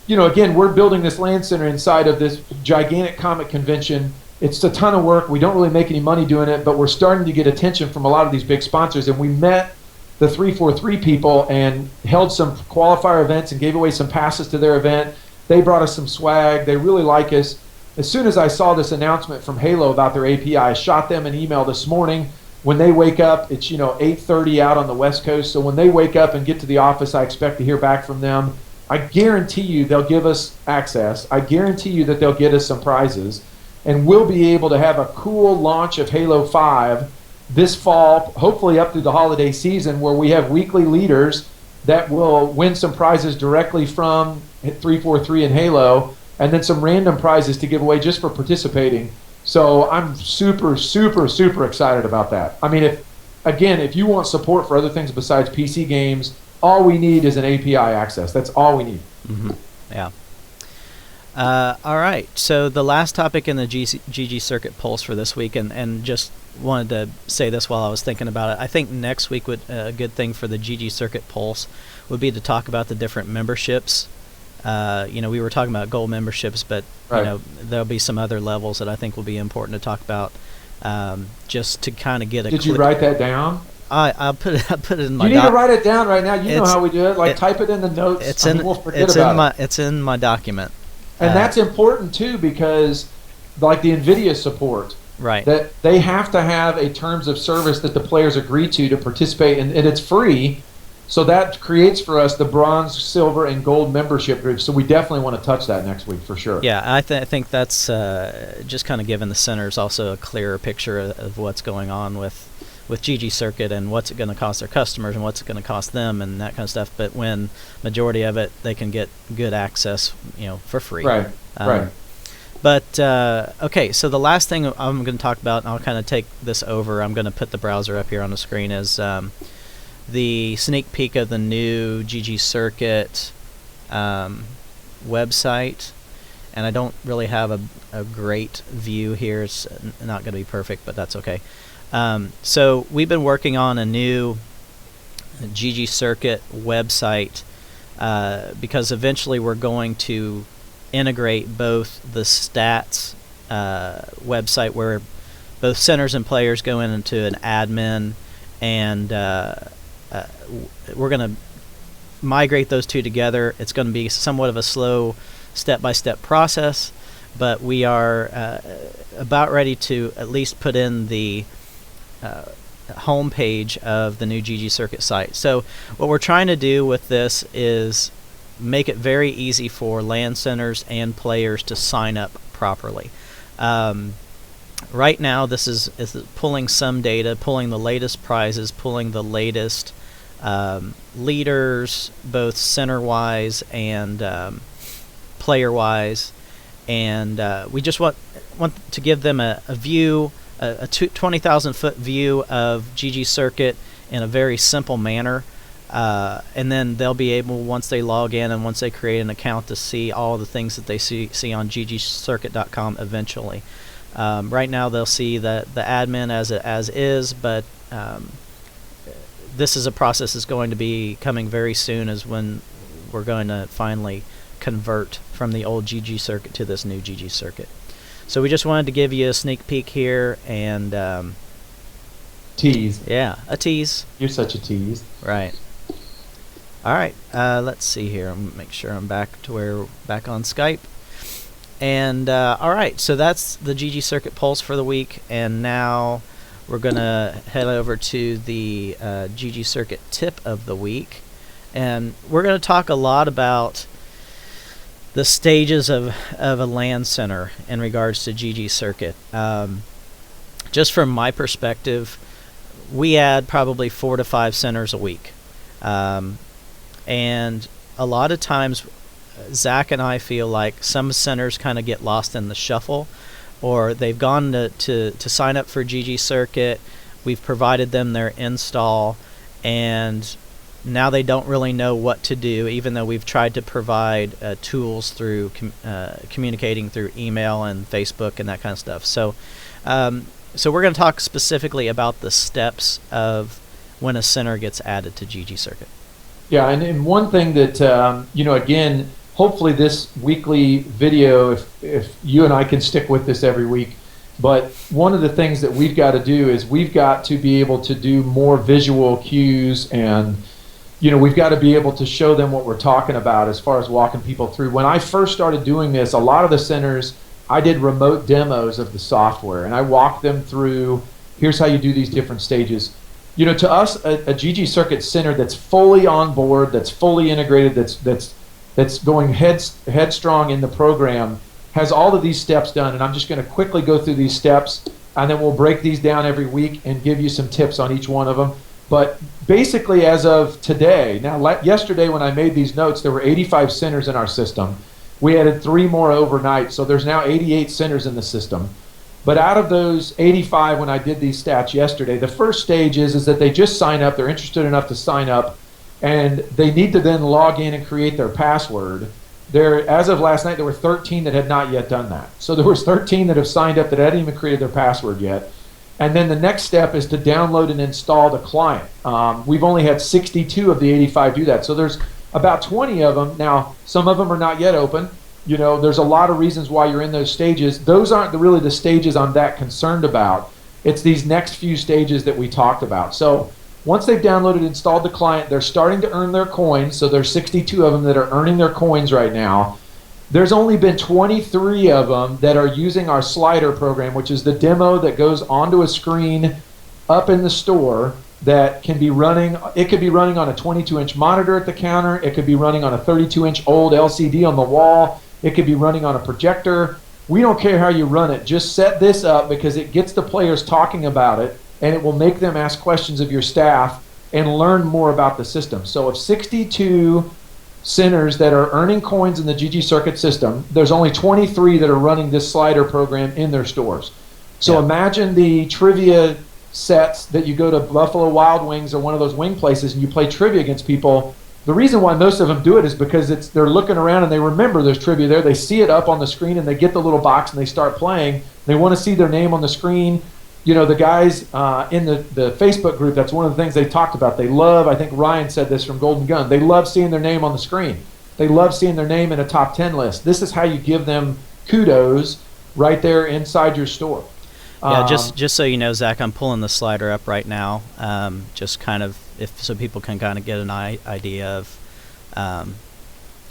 S1: again, we're building this LAN Center inside of this gigantic comic convention. It's a ton of work. We don't really make any money doing it, but we're starting to get attention from a lot of these big sponsors. And we met the 343 people and held some qualifier events and gave away some passes to their event. They brought us some swag. They really like us. As soon as I saw this announcement from Halo about their API, I shot them an email this morning. When they wake up, it's 8:30 out on the West Coast. So when they wake up and get to the office, I expect to hear back from them. I guarantee you they'll give us access. I guarantee you that they'll get us some prizes. And we'll be able to have a cool launch of Halo 5 this fall, hopefully up through the holiday season, where we have weekly leaders that will win some prizes directly from 343 and Halo, and then some random prizes to give away just for participating. So I'm super, super, super excited about that. I mean, if you want support for other things besides PC games, all we need is an API access. That's all we need.
S2: Mm-hmm. Yeah. All right. So the last topic in the ggCircuit Pulse for this week, and just wanted to say this while I was thinking about it. I think next week would a good thing for the ggCircuit Pulse would be to talk about the different memberships. We were talking about gold memberships, but
S1: right.
S2: There'll be some other levels that I think will be important to talk about, just to kind of get a.
S1: Did you write that down?
S2: I put it in my.
S1: You need to write it down right now. You know how we do it. Type it in the notes. We'll forget about it.
S2: It's in my document.
S1: And that's important too, because like the Nvidia support,
S2: right?
S1: That they have to have a terms of service that the players agree to participate, and it's free. So that creates for us the bronze, silver, and gold membership groups. So we definitely want to touch that next week for sure.
S2: Yeah, I think that's just kind of giving the centers also a clearer picture of what's going on with ggCircuit and what's it going to cost their customers and what's it going to cost them and that kind of stuff. But when majority of it, they can get good access, for free.
S1: Right. Right.
S2: But okay, so the last thing I'm going to talk about, and I'll kind of take this over. I'm going to put the browser up here on the screen, is the sneak peek of the new ggCircuit website. And I don't really have a great view here. It's not going to be perfect, but that's okay. So we've been working on a new ggCircuit website because eventually we're going to integrate both the stats website where both centers and players go into an admin, and we're going to migrate those two together. It's going to be somewhat of a slow step-by-step process, but we are about ready to at least put in the home page of the new ggCircuit site. So what we're trying to do with this is make it very easy for LAN centers and players to sign up properly. Right now this is pulling some data, pulling the latest prizes, pulling the latest leaders, both center-wise and player-wise, and we just want to give them a view, a 20,000 foot view of ggCircuit in a very simple manner. And then they'll be able, once they log in and once they create an account, to see all the things that they see on ggCircuit.com eventually. Right now they'll see the admin as is, but this is a process that's going to be coming very soon, is when we're going to finally convert from the old ggCircuit to this new ggCircuit. So we just wanted to give you a sneak peek here and
S1: tease.
S2: Yeah, a tease.
S1: You're such a tease.
S2: Right. All right. Let's see here. I'm gonna make sure I'm back on Skype. And all right. So that's the ggCircuit Pulse for the week. And now we're gonna head over to the ggCircuit Tip of the week, and we're gonna talk a lot about the stages of a LAN center in regards to ggCircuit. Just from my perspective, we add probably 4 to 5 centers a week. And a lot of times, Zach and I feel like some centers kind of get lost in the shuffle, or they've gone to sign up for ggCircuit. We've provided them their install, and now they don't really know what to do, even though we've tried to provide tools through communicating through email and Facebook and that kind of stuff. So we're going to talk specifically about the steps of when a center gets added to ggCircuit.
S1: Yeah, and one thing that, again, hopefully this weekly video, if you and I can stick with this every week, but one of the things that we've got to do is we've got to be able to do more visual cues, and we've got to be able to show them what we're talking about as far as walking people through. When I first started doing this, a lot of the centers, I did remote demos of the software, and I walked them through, here's how you do these different stages. To us, a ggCircuit center that's fully on board, that's fully integrated, that's going headstrong in the program, has all of these steps done. And I'm just going to quickly go through these steps, and then we'll break these down every week and give you some tips on each one of them. But basically, as of today, now yesterday when I made these notes, there were 85 centers in our system. We added 3 more overnight, so there's now 88 centers in the system. But out of those 85, when I did these stats yesterday, the first stage is that they just sign up, they're interested enough to sign up, and they need to then log in and create their password. As of last night, there were 13 that had not yet done that. So there was 13 that have signed up that hadn't even created their password yet. And then the next step is to download and install the client. We've only had 62 of the 85 do that. So there's about 20 of them. Now, some of them are not yet open. There's a lot of reasons why you're in those stages. Those aren't really the stages I'm that concerned about. It's these next few stages that we talked about. So once they've downloaded and installed the client, they're starting to earn their coins. So there's 62 of them that are earning their coins right now. There's only been 23 of them that are using our slider program, which is the demo that goes onto a screen up in the store that can be running. It could be running on a 22-inch monitor at the counter. It could be running on a 32-inch old LCD on the wall. It could be running on a projector. We don't care how you run it. Just set this up, because it gets the players talking about it, and it will make them ask questions of your staff and learn more about the system. So if 62 centers that are earning coins in the ggCircuit system, there's only 23 that are running this slider program in their stores. So imagine the trivia sets that you go to Buffalo Wild Wings or one of those wing places and you play trivia against people. The reason why most of them do it is because they're looking around and they remember there's trivia there. They see it up on the screen and they get the little box and they start playing. They want to see their name on the screen. The guys in the Facebook group, that's one of the things they talked about. They love, I think Ryan said this from Golden Gun, they love seeing their name on the screen. They love seeing their name in a top 10 list. This is how you give them kudos right there inside your store.
S2: Yeah, just so you know, Zach, I'm pulling the slider up right now, just kind of so people can kind of get an idea of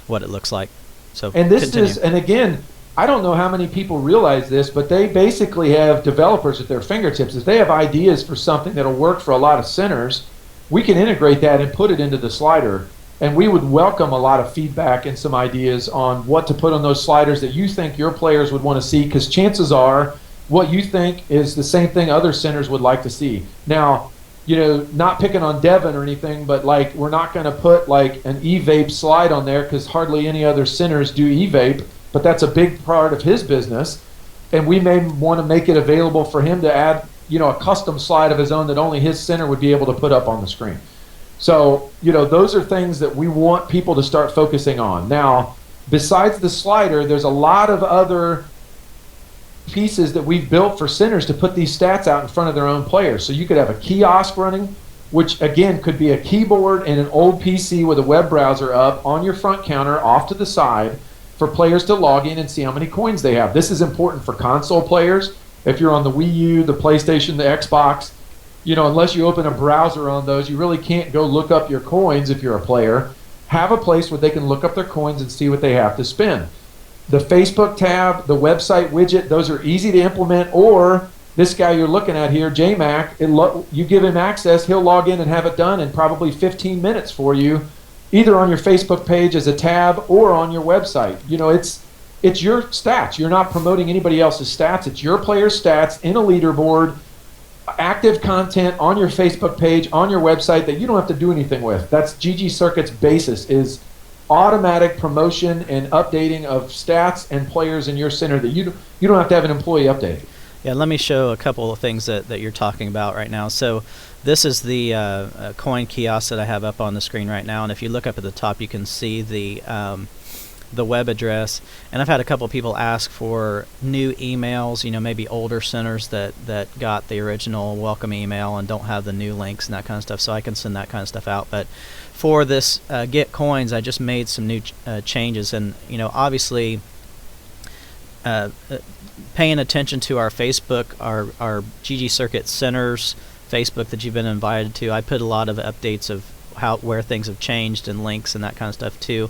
S2: what it looks like. So
S1: and this
S2: continue.
S1: and again, I don't know how many people realize this, but they basically have developers at their fingertips. If they have ideas for something that'll work for a lot of centers, we can integrate that and put it into the slider. And we would welcome a lot of feedback and some ideas on what to put on those sliders that you think your players would want to see, because chances are what you think is the same thing other centers would like to see. Now, not picking on Devin or anything, but we're not going to put an e-vape slide on there, because hardly any other centers do e-vape, but that's a big part of his business. And we may want to make it available for him to add, a custom slide of his own that only his center would be able to put up on the screen. So, those are things that we want people to start focusing on. Now, besides the slider, there's a lot of other pieces that we've built for centers to put these stats out in front of their own players. So you could have a kiosk running, which again could be a keyboard and an old PC with a web browser up on your front counter off to the side for players to log in and see how many coins they have. This is important for console players. If you're on the Wii U, the PlayStation, the Xbox, unless you open a browser on those, you really can't go look up your coins if you're a player. Have a place where they can look up their coins and see what they have to spend. The Facebook tab, the website widget, those are easy to implement. Or this guy you're looking at here, JMac, you give him access, he'll log in and have it done in probably 15 minutes for you, either on your Facebook page as a tab or on your website. It's your stats. You're not promoting anybody else's stats. It's your player's stats in a leaderboard, active content on your Facebook page, on your website that you don't have to do anything with. That's ggCircuit's basis, is automatic promotion and updating of stats and players in your center that you don't have to have an employee update.
S2: Yeah, let me show a couple of things that you're talking about right now. So this is the coin kiosk that I have up on the screen right now, and if you look up at the top, you can see the web address. And I've had a couple of people ask for new emails, maybe older centers that got the original welcome email and don't have the new links and that kind of stuff, so I can send that kind of stuff out. But for this Get Coins, I just made some new changes, and obviously paying attention to our Facebook, our ggCircuit centers Facebook that you've been invited to. I put a lot of updates of where things have changed and links and that kind of stuff too.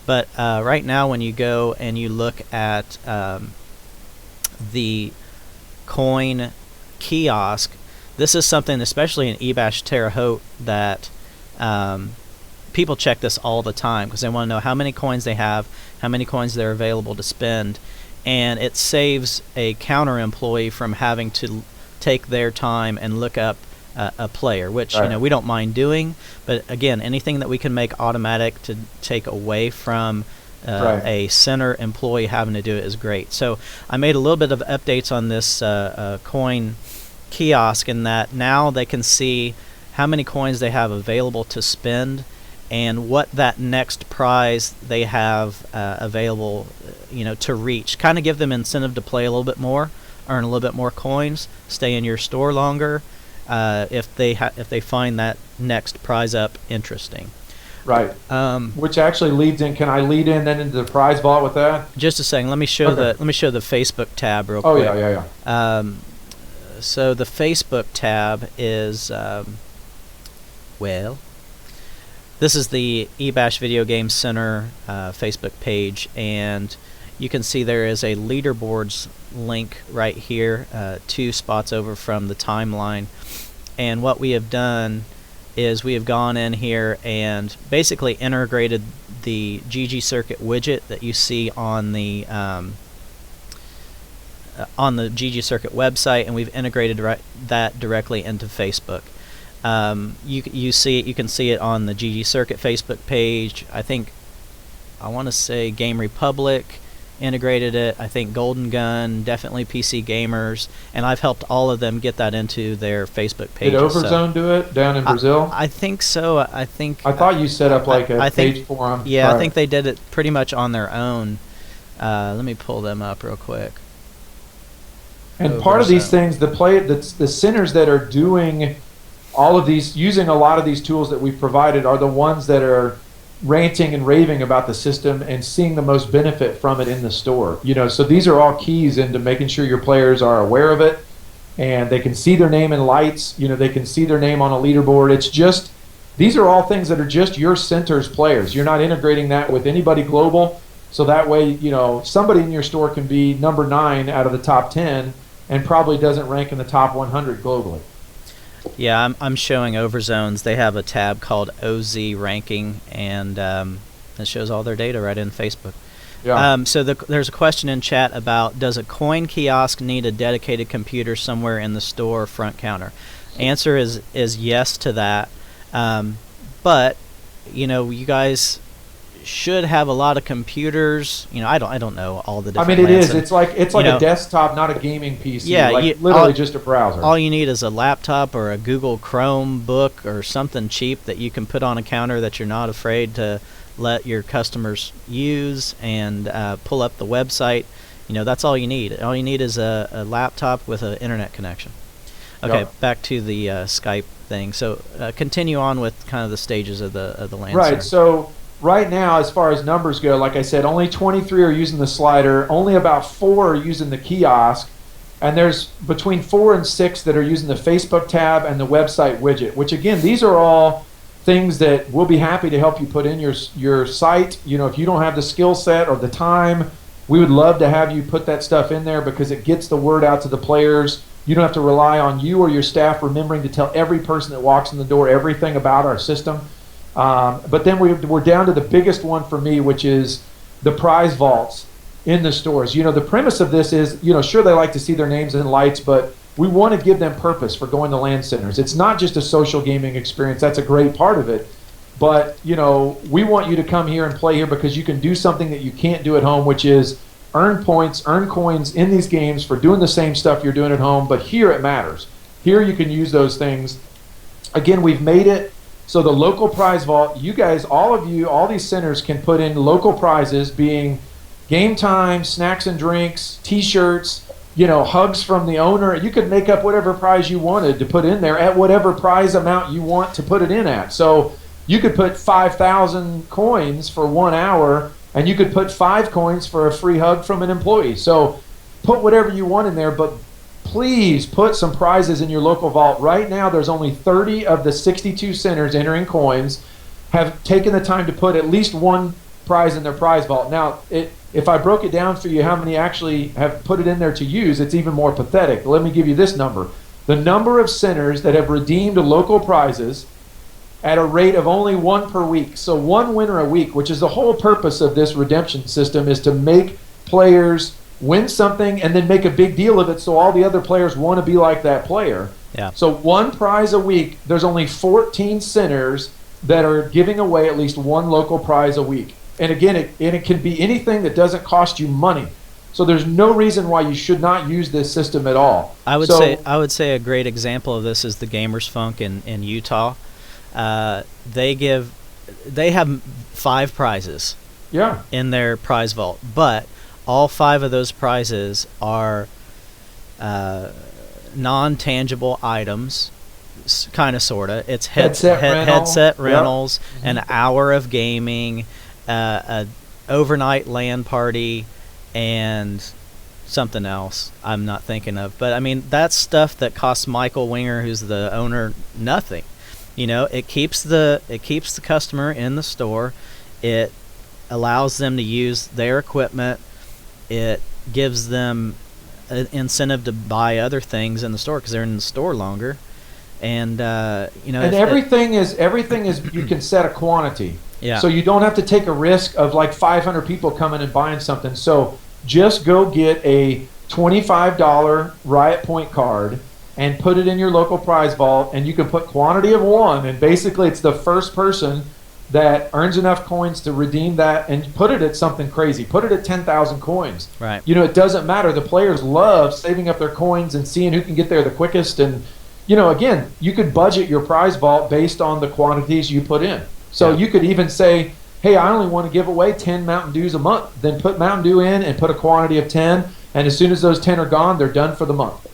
S2: But right now, when you go and you look at the coin kiosk, this is something, especially in eBash Terre Haute, that people check this all the time because they want to know how many coins they have, how many coins they're available to spend, and it saves a counter employee from having to take their time and look up a player, which we don't mind doing, but again, anything that we can make automatic to take away from a center employee having to do it is great. So I made a little bit of updates on this coin kiosk, in that now they can see how many coins they have available to spend and what that next prize they have available to reach. Kind of give them incentive to play a little bit more, earn a little bit more coins, stay in your store longer, if they find that next prize up interesting.
S1: Right. Which actually leads in. Can I lead in then into the prize vault with that?
S2: Just a second. Let me show the Facebook tab real quick.
S1: Oh yeah.
S2: So the Facebook tab is this is the eBash Video Game Center Facebook page, and you can see there is a leaderboards link right here, 2 spots over from the timeline. And what we have done is we have gone in here and basically integrated the ggCircuit widget that you see on the ggCircuit website, and we've integrated that directly into Facebook. You can see it on the ggCircuit Facebook page. I want to say Game Republic integrated it. I think Golden Gun, definitely PC Gamers, and I've helped all of them get that into their Facebook page.
S1: Did Overzone do it down in Brazil?
S2: I think so. I
S1: thought you set up like a page for them.
S2: Yeah, I think they did it pretty much on their own. Let me pull them up real quick.
S1: And part of these things, the centers that are doing all of these, using a lot of these tools that we've provided, are the ones that are ranting and raving about the system and seeing the most benefit from it in the store. So these are all keys into making sure your players are aware of it, and they can see their name in lights. They can see their name on a leaderboard. It's just, these are all things that are just your center's players. You're not integrating that with anybody global, so that way, somebody in your store can be number 9 out of the top 10 and probably doesn't rank in the top 100 globally.
S2: Yeah, I'm showing Overzones. They have a tab called OZ Ranking, and it shows all their data right in Facebook.
S1: Yeah.
S2: So there's a question in chat about, does a coin kiosk need a dedicated computer somewhere in the store front counter? Answer is yes to that. But you guys should have a lot of computers. I don't know all the different.
S1: I mean, it is.
S2: It's
S1: like a desktop, not a gaming PC.
S2: Yeah,
S1: literally just a browser.
S2: All you need is a laptop or a Google Chrome book or something cheap that you can put on a counter that you're not afraid to let your customers use, and pull up the website. That's all you need. All you need is a laptop with an internet connection. Okay,
S1: Yep.
S2: Back to the Skype thing. So continue on with kind of the stages of the LAN Center.
S1: Right. So right now, as far as numbers go, like I said, only 23 are using the slider. Only about 4 are using the kiosk, and there's between 4 and 6 that are using the Facebook tab and the website widget. Which again, these are all things that we'll be happy to help you put in your site. If you don't have the skill set or the time, we would love to have you put that stuff in there because it gets the word out to the players. You don't have to rely on you or your staff remembering to tell every person that walks in the door everything about our system. But then we're down to the biggest one for me, which is the prize vaults in the stores. The premise of this is, sure, they like to see their names in lights, but we want to give them purpose for going to LAN centers. It's not just a social gaming experience. That's a great part of it. But, we want you to come here and play here because you can do something that you can't do at home, which is earn points, earn coins in these games for doing the same stuff you're doing at home. But here it matters. Here you can use those things. Again, we've made it so the local prize vault, you guys, all these centers can put in local prizes, being game time, snacks and drinks, T-shirts, hugs from the owner. You could make up whatever prize you wanted to put in there at whatever prize amount you want to put it in at. So you could put 5,000 coins for 1 hour, and you could put 5 coins for a free hug from an employee. So put whatever you want in there, but please put some prizes in your local vault. Right now, there's only 30 of the 62 centers entering coins have taken the time to put at least one prize in their prize vault. Now, if I broke it down for you how many actually have put it in there to use, it's even more pathetic. Let me give you this number. The number of centers that have redeemed local prizes at a rate of only 1 per week. So 1 winner a week, which is the whole purpose of this redemption system, is to make players win something and then make a big deal of it so all the other players want to be like that player.
S2: Yeah.
S1: So 1 prize a week, there's only 14 centers that are giving away at least 1 local prize a week. And again, it can be anything that doesn't cost you money. So there's no reason why you should not use this system at all.
S2: I would say a great example of this is the Gamers Funk in Utah. They have 5 prizes.
S1: Yeah.
S2: In their prize vault, but all 5 of those prizes are non-tangible items, kind of, sort of. It's headset rentals, yep. An hour of gaming, a overnight LAN party, and something else I'm not thinking of. But I mean, that's stuff that costs Michael Winger, who's the owner, nothing. It keeps the customer in the store. It allows them to use their equipment. It gives them an incentive to buy other things in the store because they're in the store longer. And and
S1: everything is you can set a quantity.
S2: Yeah.
S1: So you don't have to take a risk of like 500 people coming and buying something. So just go get a $25 Riot Point card and put it in your local prize vault, and you can put quantity of 1, and basically it's the first person that earns enough coins to redeem that, and put it at something crazy. Put it at 10,000 coins.
S2: Right.
S1: It doesn't matter. The players love saving up their coins and seeing who can get there the quickest. And again, you could budget your prize vault based on the quantities you put in. So you could even say, hey, I only want to give away 10 Mountain Dews a month. Then put Mountain Dew in and put a quantity of 10, and as soon as those 10 are gone, they're done for the month.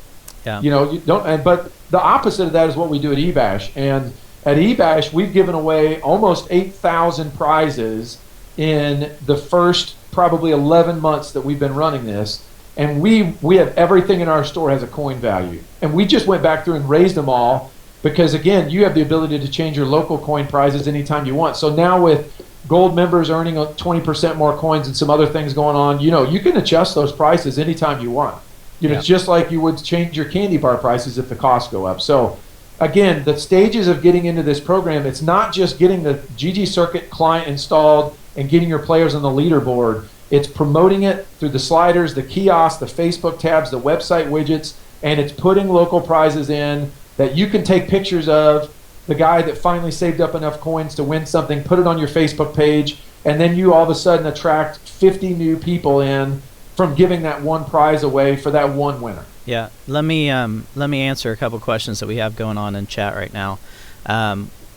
S2: Yeah.
S1: You don't. But the opposite of that is what we do at eBash. And at eBash, we've given away almost 8,000 prizes in the first probably 11 months that we've been running this. And we have everything in our store has a coin value. And we just went back through and raised them all because, again, you have the ability to change your local coin prizes anytime you want. So now with gold members earning 20% more coins and some other things going on, you can adjust those prices anytime you want. It's just like you would change your candy bar prices if the costs go up. So again, the stages of getting into this program, it's not just getting the ggCircuit client installed and getting your players on the leaderboard. It's promoting it through the sliders, the kiosks, the Facebook tabs, the website widgets, and it's putting local prizes in that you can take pictures of. The guy that finally saved up enough coins to win something, put it on your Facebook page. and then you all of a sudden attract 50 new people in from giving that one prize away for that one winner.
S2: Yeah, let me answer a couple questions that we have going on in chat right now.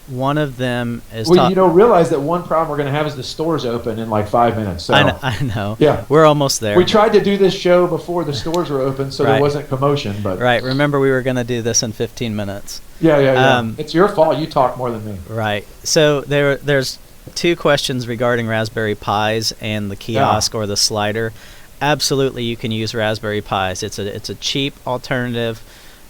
S2: One of them is...
S1: Well, you don't realize that one problem we're going to have is the stores open in like 5 minutes. So.
S2: I know.
S1: Yeah.
S2: We're almost there.
S1: We tried to do this show before the stores were open, so there wasn't commotion. But
S2: right. Remember, we were going to do this in 15 minutes.
S1: Yeah. It's your fault. You talk more than me.
S2: Right. So there's two questions regarding Raspberry Pis and the kiosk or the slider. Absolutely, you can use Raspberry Pis. It's a cheap alternative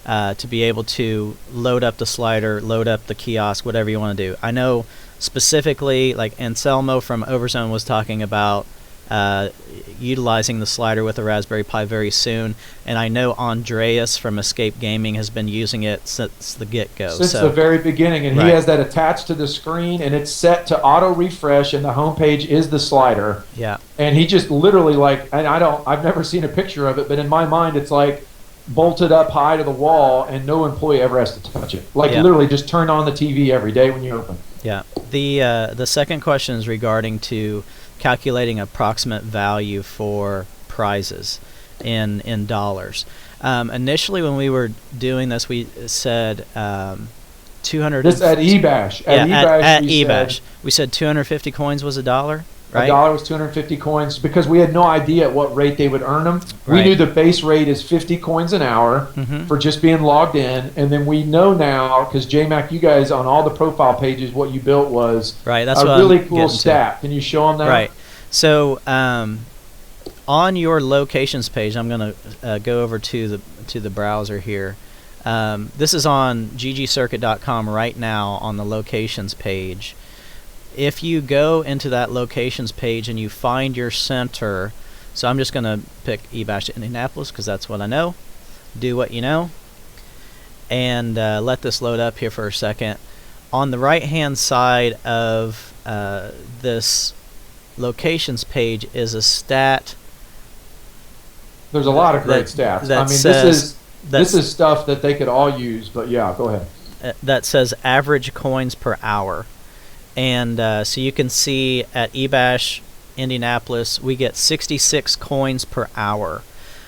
S2: to be able to load up the slider, load up the kiosk, whatever you want to do. I know specifically, like Anselmo from Overzone was talking about utilizing the slider with a Raspberry Pi very soon, and I know Andreas from Escape Gaming has been using it since the get-go.
S1: Since the very beginning, and he has that attached to the screen, and it's set to auto-refresh, and the homepage is the slider.
S2: Yeah.
S1: And he just literally, like, and I've never seen a picture of it, but in my mind it's like bolted up high to the wall, and no employee ever has to touch it. Like literally just turn on the TV every day when you open. Yeah.
S2: The second question is regarding to calculating approximate value for prizes in dollars. Initially, when we were doing this, we said 200.
S1: This at eBash.
S2: At eBash, we said 250 coins was $1. Right?
S1: $1 was 250 coins because we had no idea at what rate they would earn them. We knew the base rate is 50 coins an hour for just being logged in, and then we know now because JMac, you guys on all the profile pages, what you built was
S2: that's
S1: a really cool stat. Can you show them that?
S2: Right. So on your locations page, I'm going to go over to the browser here. This is on ggCircuit.com right now on the locations page. If you go into that locations page and you find your center, so I'm just going to pick eBash Indianapolis because that's what I know. Do what you know. And let this load up here for a second. On the right-hand side of this locations page is a stat.
S1: There's a lot of great stats. I mean, this is stuff that they could all use, but yeah, go ahead.
S2: That says average coins per hour. And so you can see at eBash Indianapolis, we get 66 coins per hour.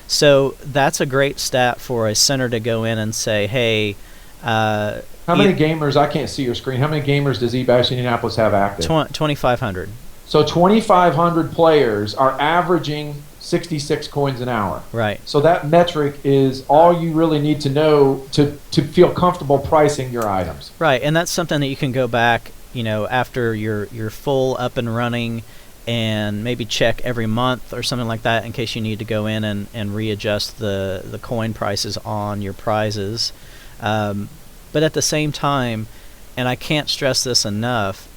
S2: So that's a great stat for a center to go in and say, hey...
S1: how many gamers, I can't see your screen, how many gamers does eBash Indianapolis have active?
S2: 2,500.
S1: So 2,500 players are averaging 66 coins an hour.
S2: Right.
S1: So that metric is all you really need to know to feel comfortable pricing your items.
S2: Right, and that's something that you can go back, after you're full up and running, and maybe check every month or something like that in case you need to go in and readjust the coin prices on your prizes. But at the same time, and I can't stress this enough,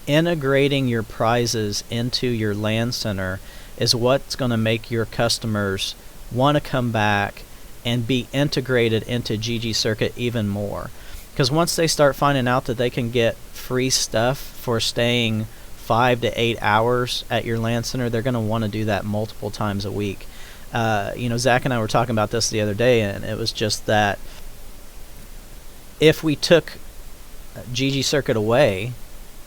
S2: integrating your prizes into your LAN Center is what's going to make your customers want to come back and be integrated into ggCircuit even more. Because once they start finding out that they can get free stuff for staying 5 to 8 hours at your LAN Center, they're going to want to do that multiple times a week. Zach and I were talking about this the other day, and it was just that if we took ggCircuit away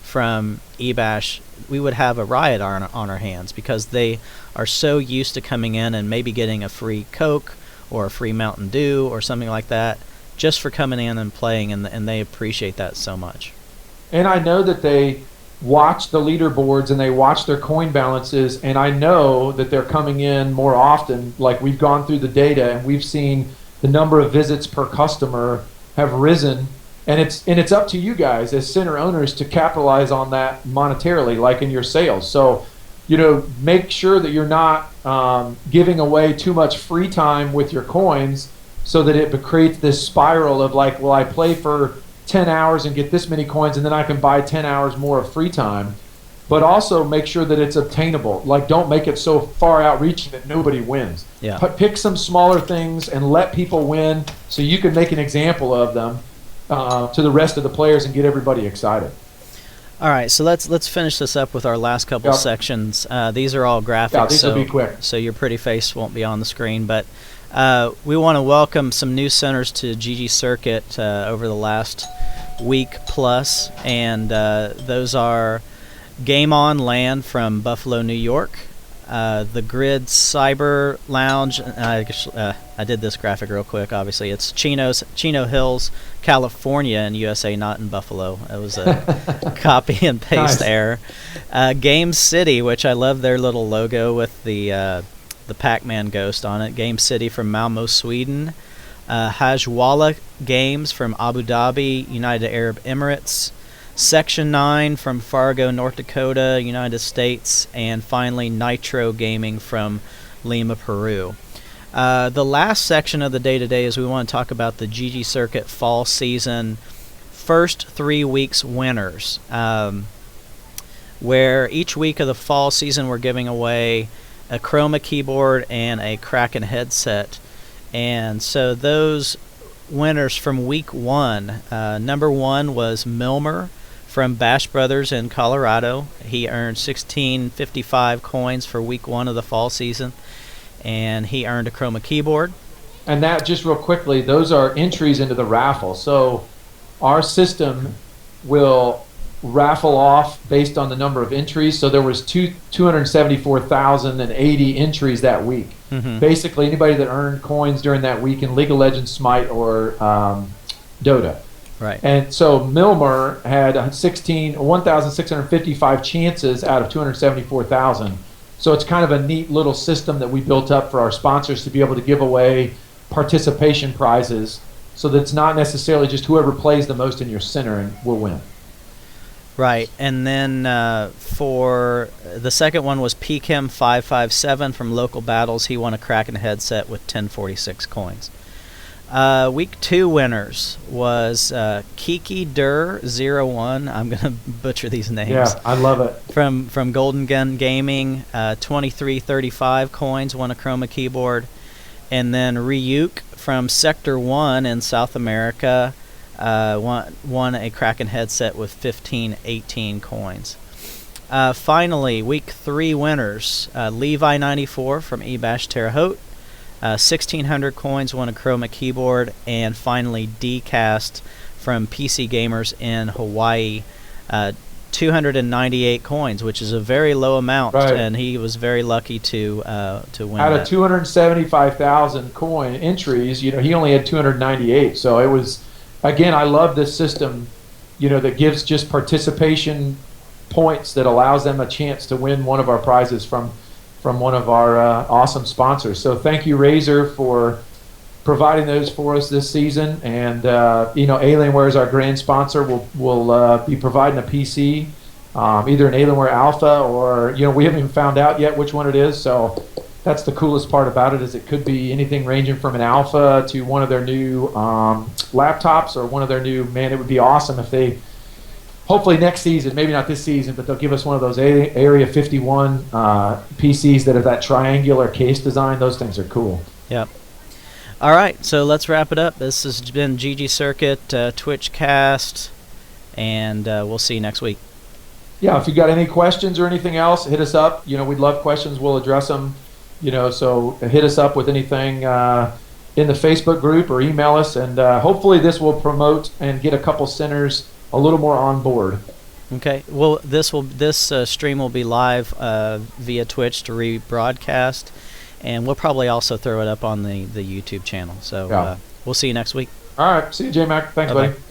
S2: from eBash, we would have a riot on our hands because they are so used to coming in and maybe getting a free Coke or a free Mountain Dew or something like that just for coming in and playing, and they appreciate that so much.
S1: And I know that they watch the leaderboards and they watch their coin balances, and I know that they're coming in more often. Like, we've gone through the data and we've seen the number of visits per customer have risen, and it's up to you guys as center owners to capitalize on that monetarily, like in your sales. So, make sure that you're not giving away too much free time with your coins, so that it creates this spiral of like, well, I play for 10 hours and get this many coins, and then I can buy 10 hours more of free time. But also make sure that it's obtainable. Like, don't make it so far outreaching that nobody wins.
S2: Yeah.
S1: Pick some smaller things and let people win so you can make an example of them to the rest of the players and get everybody excited.
S2: All right, so let's finish this up with our last couple sections. These are all graphics,
S1: yeah, these will be quick.
S2: So your pretty face won't be on the screen. But we want to welcome some new centers to ggCircuit over the last week plus, and those are Game On LAN from Buffalo, New York. The Grid Cyber Lounge. I did this graphic real quick. Obviously, it's Chino Hills, California, in USA, not in Buffalo. It was a copy and paste error. Game City, which I love their little logo with the Pac-Man ghost on it. Game City from Malmo, Sweden. Hajwala Games from Abu Dhabi, United Arab Emirates. Section 9 from Fargo, North Dakota, United States, and finally Nitro Gaming from Lima, Peru. The last section of the day today is we want to talk about the ggCircuit fall season first 3 weeks winners, where each week of the fall season we're giving away a Chroma keyboard and a Kraken headset. And so those winners from week 1, number 1 was Milmer from Bash Brothers in Colorado. He earned 1655 coins for week 1 of the fall season, and he earned a Chroma keyboard.
S1: And that, just real quickly, those are entries into the raffle. So our system will raffle off based on the number of entries. So there was 274,080 entries that week. Mm-hmm. Basically, anybody that earned coins during that week in League of Legends, Smite, or Dota.
S2: Right.
S1: And so Milmer had 1,655 chances out of 274,000. So it's kind of a neat little system that we built up for our sponsors to be able to give away participation prizes, so that it's not necessarily just whoever plays the most in your center and will win.
S2: Right. And then for the second one was PChem557 from Local Battles. He won a Kraken headset with 1046 coins. Week 2 winners was Kiki Dur 01. I'm going to butcher these names.
S1: Yeah, I love it.
S2: From Golden Gun Gaming, 2335 coins, won a Chroma keyboard. And then Ryuk from Sector 1 in South America won a Kraken headset with 1518 coins. Finally, week 3 winners, Levi94 from eBash Terre Haute. 1,600 coins, won a Chroma keyboard, and finally Dcast from PC Gamers in Hawaii, 298 coins, which is a very low amount, right. And he was very lucky to win. Out
S1: of 275,000 coin entries, he only had 298. So it was, again, I love this system, that gives just participation points that allows them a chance to win one of our prizes from one of our awesome sponsors. So thank you, Razer, for providing those for us this season. And Alienware is our grand sponsor. We'll be providing a PC, either an Alienware Alpha or we haven't even found out yet which one it is. So that's the coolest part about it, is it could be anything ranging from an Alpha to one of their new laptops or one of their new. Man, it would be awesome if they. Hopefully next season, maybe not this season, but they'll give us one of those Area 51 PCs that have that triangular case design. Those things are cool.
S2: Yep. All right, so let's wrap it up. This has been ggCircuit, Twitchcast, and we'll see you next week.
S1: Yeah, if you got any questions or anything else, hit us up. We'd love questions. We'll address them. So hit us up with anything in the Facebook group or email us, and hopefully this will promote and get a couple centers a little more on board.
S2: Okay. Well, this stream will be live via Twitch to rebroadcast, and we'll probably also throw it up on the YouTube channel. So we'll see you next week.
S1: All right. See you, J-Mac. Thanks,
S2: Bye-bye.
S1: buddy.